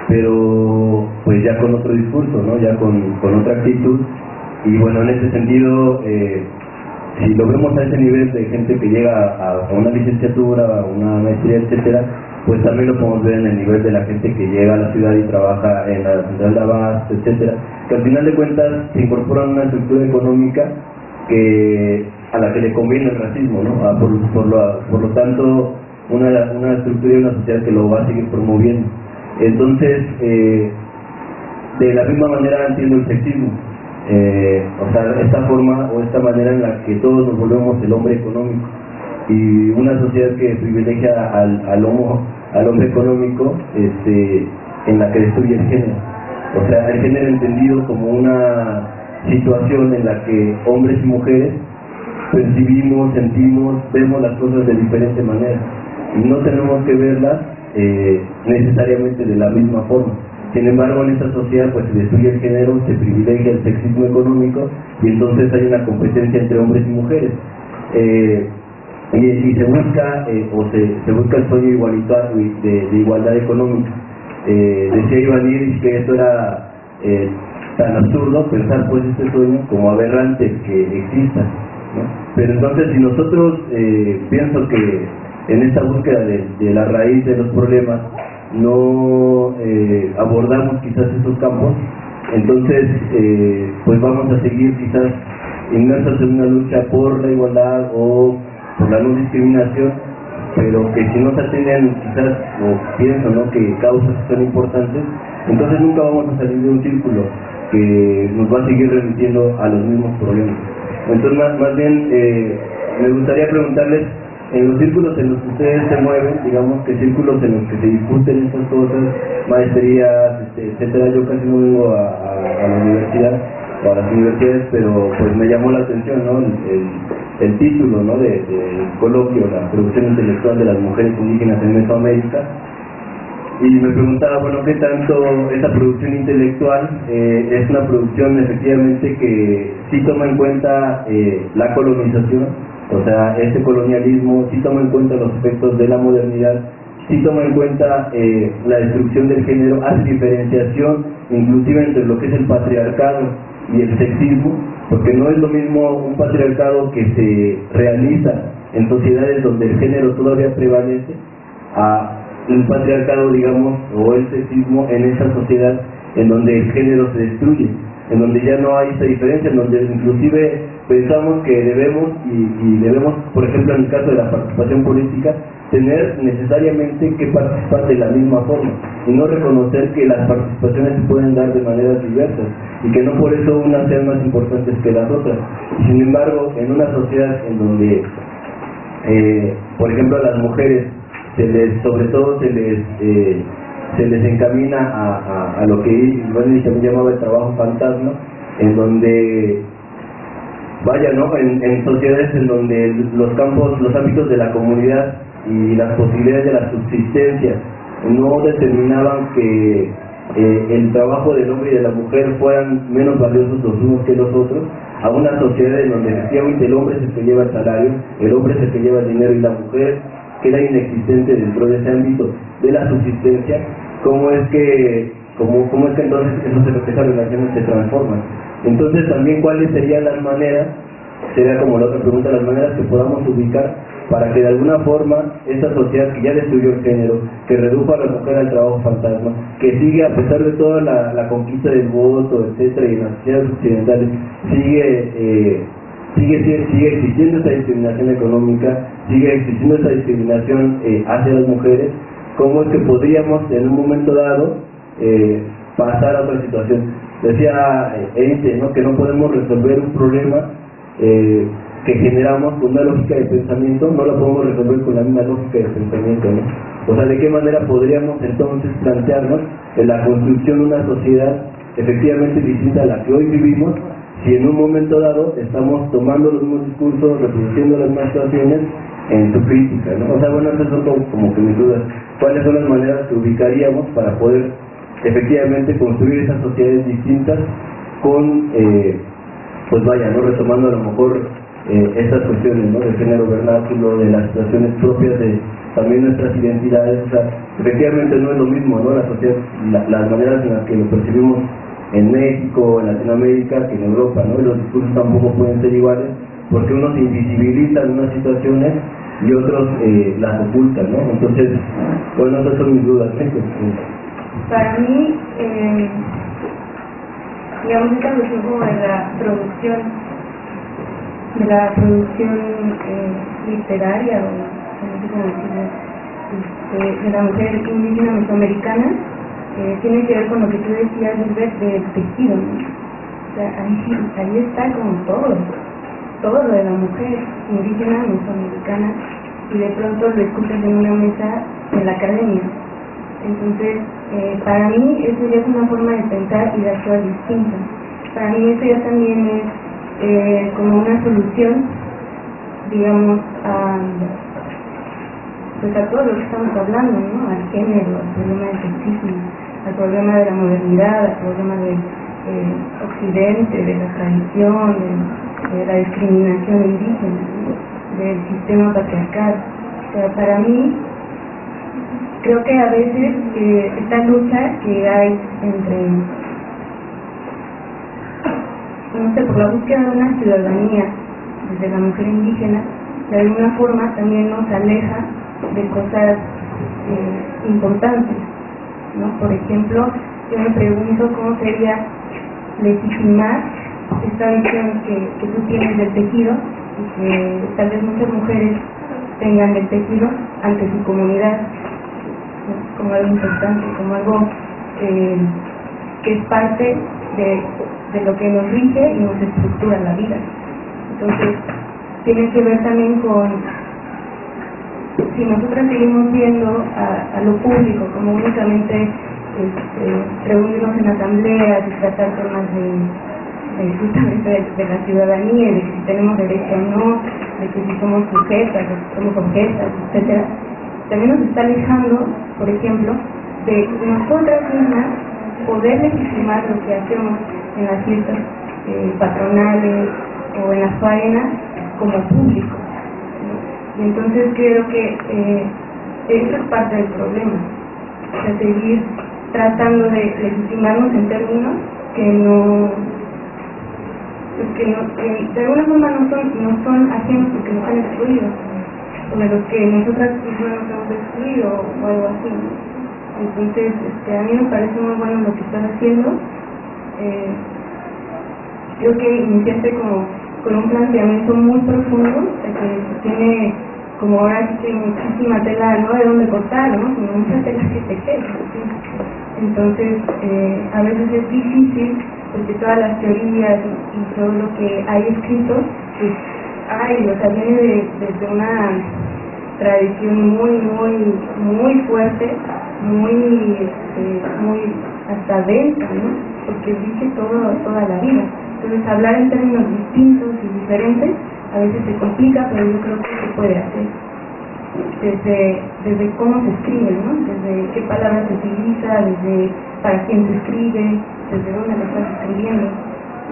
pero pues ya con otro discurso, ¿no?, ya con otra actitud. Y bueno, en ese sentido, si lo vemos a ese nivel de gente que llega a una licenciatura, a una maestría, etcétera, pues también lo podemos ver en el nivel de la gente que llega a la ciudad y trabaja en la central de abasto, etcétera, que al final de cuentas se incorporan a una estructura económica a la que le conviene el racismo, ¿no? Por lo tanto, una estructura y una sociedad que lo va a seguir promoviendo. Entonces, de la misma manera entiendo el sexismo, o sea, esta forma o esta manera en la que todos nos volvemos el hombre económico, y una sociedad que privilegia al hombre económico, en la que destruye el género. O sea, el género entendido como una situación en la que hombres y mujeres percibimos, sentimos, vemos las cosas de diferente manera, y no tenemos que verlas necesariamente de la misma forma. Sin embargo, en esta sociedad pues se destruye el género, se privilegia el sexismo económico, y entonces hay una competencia entre hombres y mujeres, y se busca se busca el sueño igualitario de igualdad económica. Decía Iván Iris que esto era tan absurdo pensar pues este sueño como aberrante que exista, ¿no? Pero entonces, si nosotros pienso que en esta búsqueda de la raíz de los problemas no abordamos quizás esos campos, entonces pues vamos a seguir quizás inmersos en una lucha por la igualdad o por la no discriminación, pero que si no se atienden quizás, o pienso, ¿no?, que causas son importantes, entonces nunca vamos a salir de un círculo que nos va a seguir remitiendo a los mismos problemas. Entonces, más bien, me gustaría preguntarles, en los círculos en los que ustedes se mueven, digamos que círculos en los que se discuten estas cosas, maestrías, etcétera, yo casi no vengo a la universidad o a las universidades, pero pues me llamó la atención, ¿no?, el título, ¿no?, del coloquio, la producción intelectual de las mujeres indígenas en Mesoamérica, y me preguntaba, bueno, ¿qué tanto esa producción intelectual es una producción efectivamente que sí toma en cuenta la colonización, o sea, este colonialismo, sí toma en cuenta los aspectos de la modernidad, sí toma en cuenta la destrucción del género, hace diferenciación inclusive entre lo que es el patriarcado y el sexismo, porque no es lo mismo un patriarcado que se realiza en sociedades donde el género todavía prevalece a el patriarcado, digamos, o el sexismo en esa sociedad en donde el género se destruye, en donde ya no hay esa diferencia, en donde inclusive pensamos que debemos, y debemos, por ejemplo, en el caso de la participación política, tener necesariamente que participar de la misma forma, y no reconocer que las participaciones se pueden dar de maneras diversas, y que no por eso unas sean más importantes que las otras. Sin embargo, en una sociedad en donde, por ejemplo, a las mujeres, sobre todo se les encamina a lo que bueno, se llamaba el trabajo fantasma, en donde vaya, ¿no? En sociedades en donde los ámbitos de la comunidad y las posibilidades de la subsistencia no determinaban que el trabajo del hombre y de la mujer fueran menos valiosos los unos que los otros, a una sociedad en donde efectivamente el hombre es el que lleva el salario, el hombre es el que lleva el dinero y la mujer queda inexistente dentro de ese ámbito de la subsistencia. ¿Cómo es que entonces esas relaciones se transforman? Entonces también cuáles serían las maneras, sería como la otra pregunta, las maneras que podamos ubicar para que de alguna forma esta sociedad que ya destruyó el género, que redujo a la mujer al trabajo fantasma, que sigue a pesar de toda la conquista del voto, etcétera, y en las sociedades occidentales sigue existiendo esa discriminación económica, sigue existiendo esa discriminación hacia las mujeres? ¿Cómo es que podríamos en un momento dado pasar a otra situación? Decía Einstein, ¿no?, que no podemos resolver un problema que generamos con una lógica de pensamiento, no lo podemos resolver con la misma lógica de pensamiento, ¿no? O sea, ¿de qué manera podríamos entonces plantearnos en la construcción de una sociedad efectivamente distinta a la que hoy vivimos, si en un momento dado estamos tomando los mismos discursos, reproduciendo las mismas situaciones en su crítica, ¿no? O sea, bueno, esas son como que mis dudas. ¿Cuáles son las maneras que ubicaríamos para poder efectivamente construir esas sociedades distintas con, pues vaya, ¿no?, retomando a lo mejor estas cuestiones, ¿no?, del género vernáculo, de las situaciones propias de también nuestras identidades? O sea, efectivamente no es lo mismo, ¿no?, la sociedad, las maneras en las que lo percibimos en México, en Latinoamérica, que en Europa, ¿no? Y los discursos tampoco pueden ser iguales, porque unos invisibilizan unas situaciones y otros las ocultan, ¿no? Entonces, bueno, esas son mis dudas, ¿no? Para mí, digamos, esta cuestión como de la producción literaria, o no sé cómo decirlo, de la mujer indígena mesoamericana, tiene que ver con lo que tú decías, Gilbert, del tejido, ¿no? O sea, ahí está como todo lo de la mujer indígena mesoamericana, y de pronto lo escuchas en una mesa en la academia. Entonces, para mí eso ya es una forma de pensar y de actuar distinta. Para mí eso ya también es como una solución, digamos, pues a todo lo que estamos hablando, ¿no? Al género, al problema del sexismo, al problema de la modernidad, al problema del occidente, de la tradición, de la discriminación indígena, ¿no?, del sistema patriarcal. O sea, para mí, creo que a veces esta lucha que hay entre, no sé, por la búsqueda de una ciudadanía desde la mujer indígena, de alguna forma también nos aleja de cosas importantes, ¿no? Por ejemplo, yo me pregunto cómo sería legitimar esta visión que tú tienes del tejido, y que tal vez muchas mujeres tengan del tejido ante su comunidad, ¿no?, como algo importante, como algo que es parte de lo que nos rige y nos estructura la vida. Entonces, tiene que ver también con, si nosotros seguimos viendo a lo público como únicamente reunirnos en asambleas y tratar temas justamente de la ciudadanía, de que si tenemos derecho o no, de que si somos sujetas, de que somos objetas, etcétera, también nos está alejando, por ejemplo, de nosotras mismas poder legitimar lo que hacemos en las fiestas patronales o en las faenas como público. Y entonces creo que eso es parte del problema, o sea, seguir tratando de legitimarnos en términos que de alguna forma no son ajenos porque nos han excluido. sobre los que nosotras mismas nos hemos excluido o algo así. Entonces, a mí me parece muy bueno lo que están haciendo. Creo que iniciaste como con un planteamiento muy profundo, que tiene como ahora sí muchísima tela, ¿no?, de dónde cortar, ¿no?, como mucha tela que te queda. Entonces, a veces es difícil, porque todas las teorías y todo lo que hay escrito, pues, viene desde una tradición muy fuerte, muy hasta densa, ¿no?, porque dice toda la vida. Entonces, hablar en términos distintos y diferentes a veces se complica, pero yo creo que se puede hacer. Desde cómo se escribe, ¿no?, desde qué palabras se utiliza, desde para quién se escribe, desde dónde lo estás escribiendo.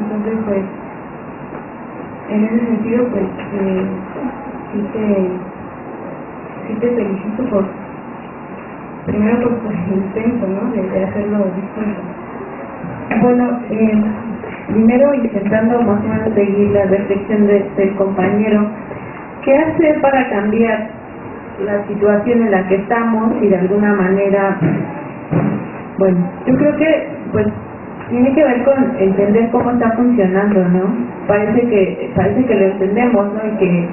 Entonces, pues, en ese sentido, pues, sí te felicito primero por el intento, ¿no?, de hacerlo distinto. Bueno, primero intentando más o menos seguir la reflexión del compañero, ¿qué hacer para cambiar la situación en la que estamos y de alguna manera, bueno, yo creo que pues tiene que ver con entender cómo está funcionando, ¿no? Parece que lo entendemos, ¿no? Y que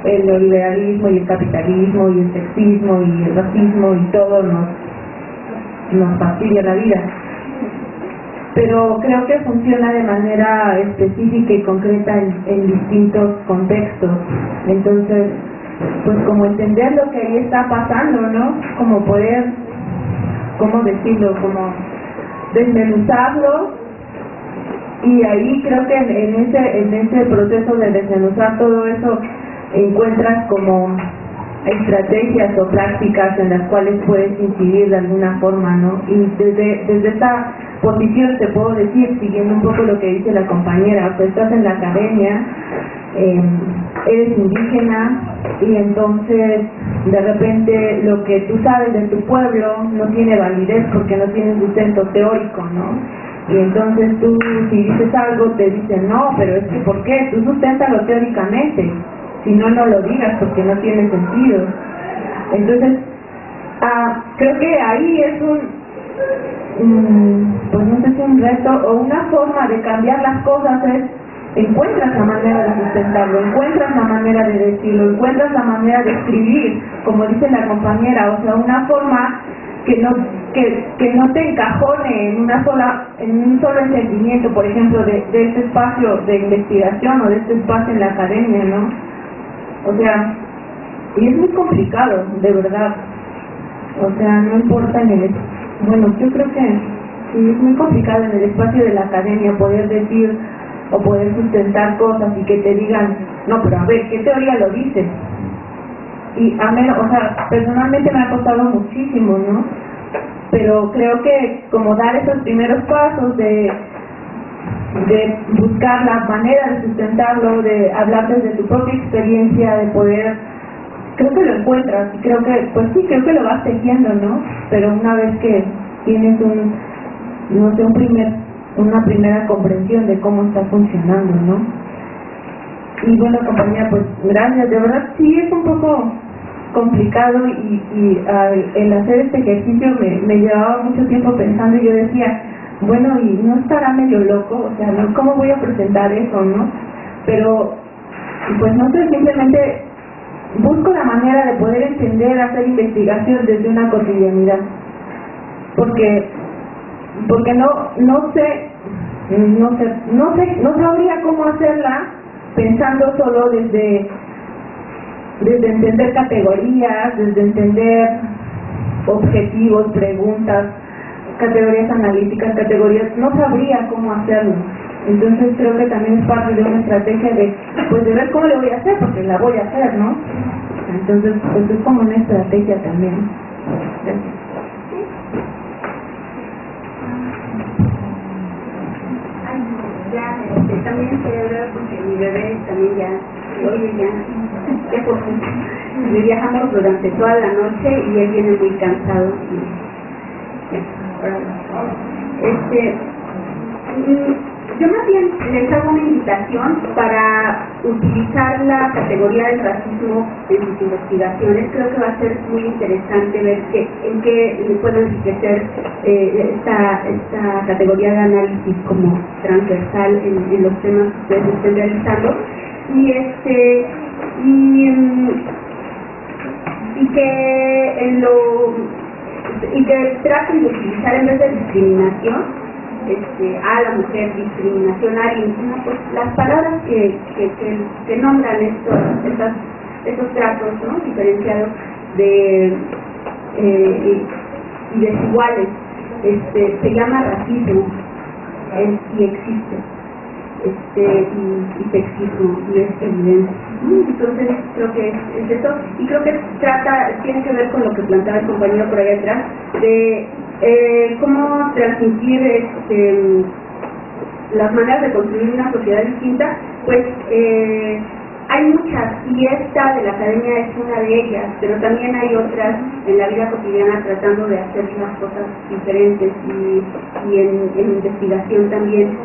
el neoliberalismo y el capitalismo y el sexismo y el racismo y todo nos fastidia la vida. Pero creo que funciona de manera específica y concreta en distintos contextos. Entonces, pues como entender lo que ahí está pasando, ¿no? Como poder, ¿cómo decirlo? Como desmenuzarlo, y ahí creo que en ese proceso de desmenuzar todo eso encuentras como estrategias o prácticas en las cuales puedes incidir de alguna forma, ¿no? Y desde esta posición te puedo decir, siguiendo un poco lo que dice la compañera, pues estás en la academia, eres indígena, y entonces de repente lo que tú sabes de tu pueblo no tiene validez porque no tiene sustento teórico, ¿no? Y entonces tú, si dices algo, te dicen, no, pero es que ¿por qué? Tú susténtalo teóricamente, si no, no lo digas porque no tiene sentido. Entonces, creo que ahí es pues no sé si un reto o una forma de cambiar las cosas, encuentras la manera de sustentarlo, encuentras la manera de decirlo, encuentras la manera de escribir, como dice la compañera, o sea, una forma que no te encajone en un solo entendimiento, por ejemplo, de este espacio de investigación o de este espacio en la academia, ¿no? O sea, y es muy complicado, de verdad. O sea, no importa bueno, yo creo que sí, es muy complicado en el espacio de la academia poder decir o poder sustentar cosas y que te digan, no, pero a ver, ¿qué teoría lo dice? Y a menos, o sea, personalmente me ha costado muchísimo, ¿no? Pero creo que como dar esos primeros pasos de buscar la manera de sustentarlo, de hablar desde tu propia experiencia, de poder, creo que lo encuentras, y creo que, pues sí, creo que lo vas tejiendo, ¿no? Pero una vez que tienes una primera comprensión de cómo está funcionando, ¿no? Y bueno, compañía, pues gracias, de verdad sí es un poco complicado, y el hacer este ejercicio me llevaba mucho tiempo pensando, y yo decía, bueno, y no estará medio loco, o sea, ¿no? ¿Cómo voy a presentar eso, no? Pero, pues no sé, simplemente busco la manera de poder entender, hacer investigación desde una cotidianidad, porque no sabría cómo hacerla pensando solo desde entender categorías, desde entender objetivos, preguntas, categorías analíticas, no sabría cómo hacerlo. Entonces creo que también es parte de una estrategia de ver cómo lo voy a hacer, porque la voy a hacer, ¿no? Entonces, pues es como una estrategia también. Gracias. Ya, también celebrar porque mi bebé también ya por fin, viajamos durante toda la noche y él viene muy cansado. yo más bien les hago una invitación para utilizar la categoría del racismo en sus investigaciones. Creo que va a ser muy interesante ver en qué puede enriquecer esta categoría de análisis como transversal en los temas que ustedes estén realizando. Y que traten de utilizar en vez de discriminación a la mujer, discriminación a alguien, pues las palabras que nombran estos tratos, ¿no?, diferenciados y desiguales, se llama racismo, y existe, y sexismo, y es evidente. Entonces creo que es eso, y creo que tiene que ver con lo que planteaba el compañero por ahí atrás, de cómo transmitir las maneras de construir una sociedad distinta. Pues hay muchas, y esta de la academia es una de ellas, pero también hay otras en la vida cotidiana tratando de hacer las cosas diferentes, y en investigación también.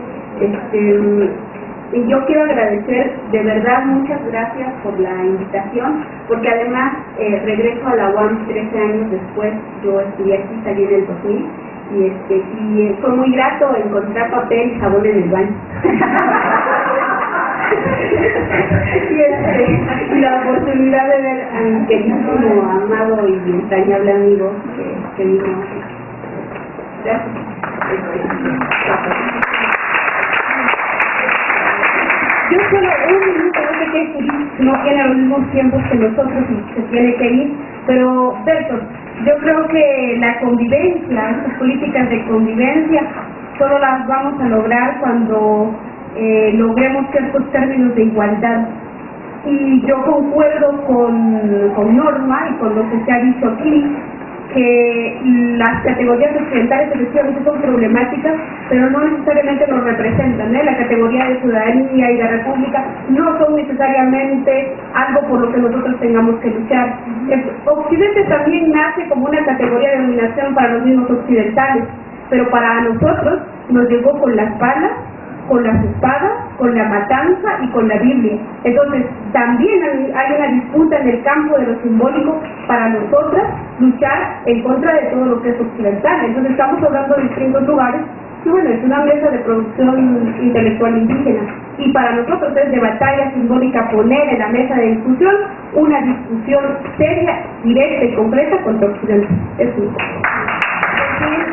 Y yo quiero agradecer, de verdad, muchas gracias por la invitación, porque además regreso a la UAM 13 años después. Yo estudié aquí, salí en el 2000, y fue muy grato encontrar papel y jabón en el baño. Y la oportunidad de ver a mi queridísimo, amado y entrañable amigo que vino. Gracias. Yo solo un minuto, no sé qué ir, no tiene los mismos tiempos que nosotros y se tiene que ir, pero Bertolt, yo creo que la convivencia, estas políticas de convivencia, solo las vamos a lograr cuando logremos ciertos términos de igualdad. Y yo concuerdo con Norma y con lo que se ha dicho aquí, que las categorías occidentales efectivamente son problemáticas, pero no necesariamente nos representan, La categoría de ciudadanía y de república no son necesariamente algo por lo que nosotros tengamos que luchar. Occidente también nace como una categoría de dominación para los mismos occidentales, pero para nosotros nos llegó con las balas, con las espadas, con la matanza y con la Biblia. Entonces, también hay una disputa en el campo de lo simbólico para nosotras luchar en contra de todo lo que es occidental. Entonces, estamos hablando de distintos lugares, y bueno, es una mesa de producción intelectual indígena, y para nosotros es de batalla simbólica poner en la mesa de discusión una discusión seria, directa y concreta contra Occidente. Es único.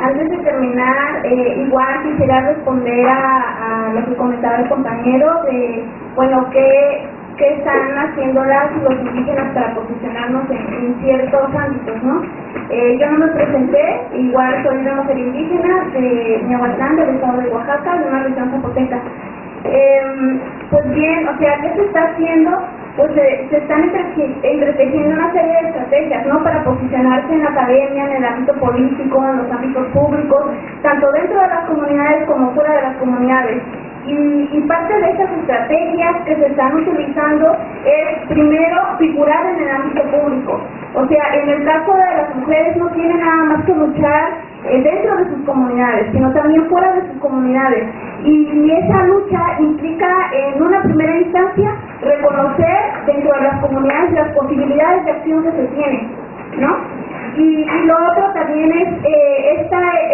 Antes de terminar, igual quisiera responder a lo que comentaba el compañero de, bueno, qué están haciendo las y los indígenas para posicionarnos en ciertos ámbitos, ¿no? Yo no me presenté, igual soy una mujer indígena de Miahuatlán, del estado de Oaxaca, de una región zapoteca. Pues bien, o sea, ¿qué se está haciendo? Pues se están entretejiendo una serie de estrategias, ¿no?, para posicionarse en la academia, en el ámbito político, en los ámbitos públicos, tanto dentro de las comunidades como fuera de las comunidades. Y parte de esas estrategias que se están utilizando es, primero, figurar en el ámbito público. O sea, en el caso de las mujeres no tienen nada más que luchar dentro de sus comunidades, sino también fuera de sus comunidades. Y esa lucha implica, en una primera instancia, reconocer dentro de las comunidades las posibilidades de acción que se tienen, ¿no? Y lo otro también es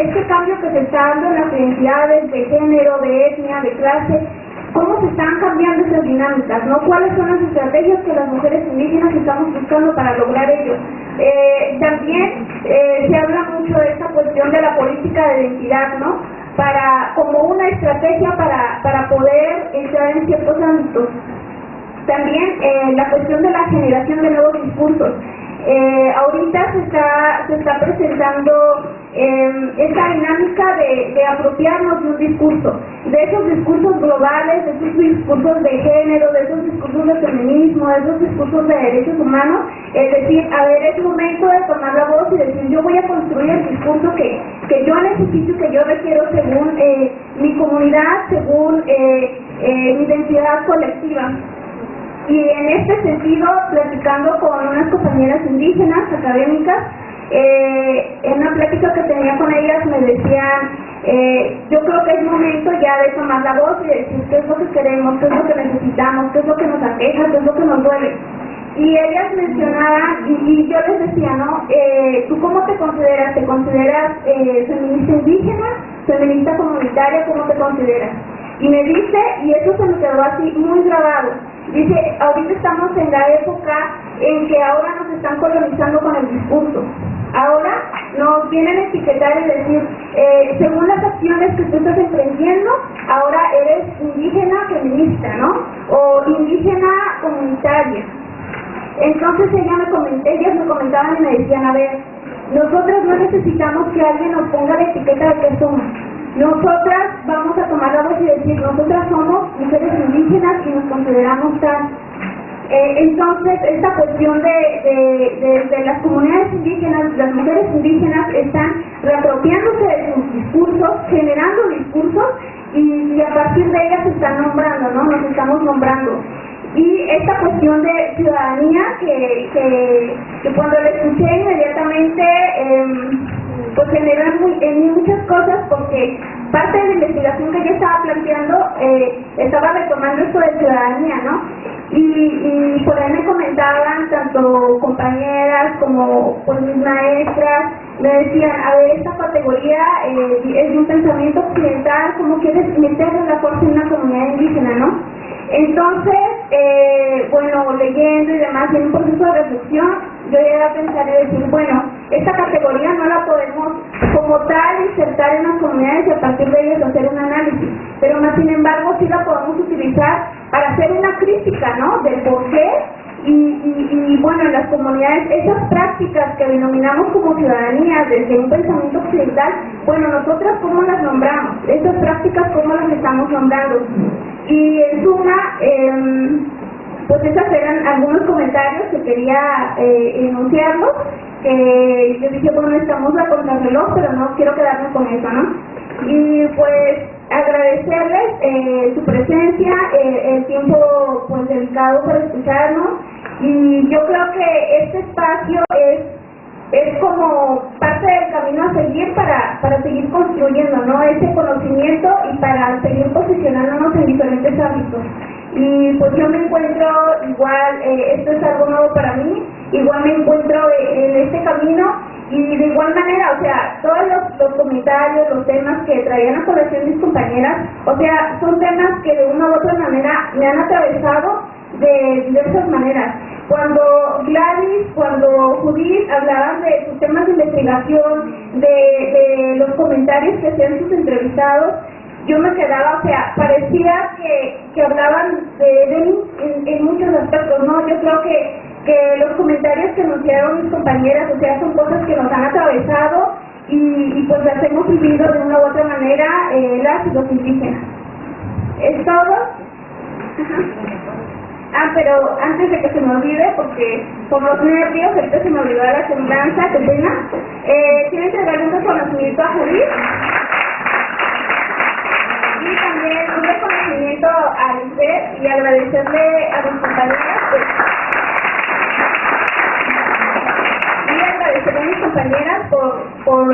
este cambio que se está dando en las identidades de género, de etnia, de clase, cómo se están cambiando esas dinámicas, ¿no? ¿Cuáles son las estrategias que las mujeres indígenas estamos buscando para lograr ello? También se habla mucho de esta cuestión de la política de identidad, ¿no? Como una estrategia para poder entrar en ciertos ámbitos. También la cuestión de la generación de nuevos discursos. Ahorita se está presentando esta dinámica de apropiarnos de un discurso, de esos discursos globales, de esos discursos de género, de esos discursos de feminismo, de esos discursos de derechos humanos. Es decir, a ver, es momento de tomar la voz y decir, yo voy a construir el discurso que yo necesito y que yo requiero según mi comunidad, según mi identidad colectiva. Y en este sentido, platicando con unas compañeras indígenas, académicas, en una plática que tenía con ellas me decían, Yo creo que es momento ya de tomar la voz y decir qué es lo que queremos, qué es lo que necesitamos, qué es lo que nos aqueja, qué es lo que nos duele. Y ellas mencionaban, y yo les decía, ¿no? ¿Tú cómo te consideras? ¿Te consideras feminista indígena, feminista comunitaria? ¿Cómo te consideras? Y me dice, y eso se me quedó así muy grabado, dice, ahorita estamos en la época en que ahora nos están colonizando con el discurso. Ahora nos vienen a etiquetar y decir, según las acciones que tú estás emprendiendo, ahora eres indígena feminista, ¿no? O indígena comunitaria. Entonces ellas me comentaban y me decían, a ver, nosotras no necesitamos que alguien nos ponga la etiqueta de qué somos. Nosotras vamos a tomar la voz y decir, nosotras somos mujeres indígenas y nos consideramos tal. Entonces, esta cuestión de las comunidades indígenas, las mujeres indígenas están reapropiándose de sus discursos, generando discursos y a partir de ellas se están nombrando, ¿no? Nos estamos nombrando. Y esta cuestión de ciudadanía que cuando la escuché inmediatamente pues generó en mí muchas cosas, porque parte de la investigación que yo estaba planteando estaba retomando esto de ciudadanía, ¿no? Y por ahí me comentaban tanto compañeras como pues mis maestras, me decían, a ver, esta categoría es de un pensamiento occidental, ¿cómo quieres meterle la fuerza en una comunidad indígena, no? Entonces, bueno, leyendo y demás, y en un proceso de reflexión, yo llegué a pensar y decir, bueno, esta categoría no la podemos como tal insertar en las comunidades y a partir de ellas hacer un análisis, pero más sin embargo sí la podemos utilizar para hacer una crítica, ¿no? Del por qué y bueno, en las comunidades, esas prácticas que denominamos como ciudadanía desde un pensamiento occidental, bueno, nosotras cómo las nombramos, esas prácticas cómo las estamos nombrando. Y en suma, pues esos eran algunos comentarios que quería enunciarlos, que yo dije, bueno, estamos a contrarreloj, pero no quiero quedarme con eso, ¿no? Y pues agradecerles su presencia, el tiempo pues dedicado para escucharnos, y yo creo que este espacio es como parte del camino a seguir para seguir construyendo, ¿no? Ese conocimiento y para seguir posicionándonos en diferentes ámbitos. Y pues yo me encuentro igual, esto es algo nuevo para mí, igual me encuentro en este camino y de igual manera, o sea, todos los comentarios, los temas que traían a colación mis compañeras, o sea, son temas que de una u otra manera me han atravesado de diversas maneras. Cuando Gladys, cuando Judith hablaban de sus temas de investigación, de los comentarios que hacían sus entrevistados, yo me quedaba, o sea, parecía que hablaban de mí en muchos aspectos, ¿no? Yo creo que los comentarios que anunciaron mis compañeras, o sea, son cosas que nos han atravesado y pues las hemos vivido de una u otra manera las y los indígenas. ¿Es todo? Ajá. Pero antes de que se me olvide, porque por los nervios, ahorita se me olvidó la semblanza, qué pena. Quiero entregarle un reconocimiento a Judith y también un reconocimiento a Lisbeth y agradecerle a mis compañeras y agradecerle a mis compañeras por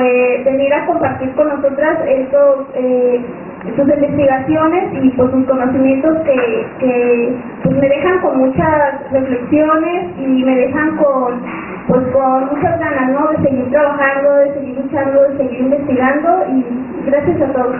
venir a compartir con nosotras sus investigaciones y pues sus conocimientos que pues me dejan con muchas reflexiones y me dejan con muchas ganas, ¿no? De seguir trabajando, de seguir luchando, de seguir investigando, y gracias a todos.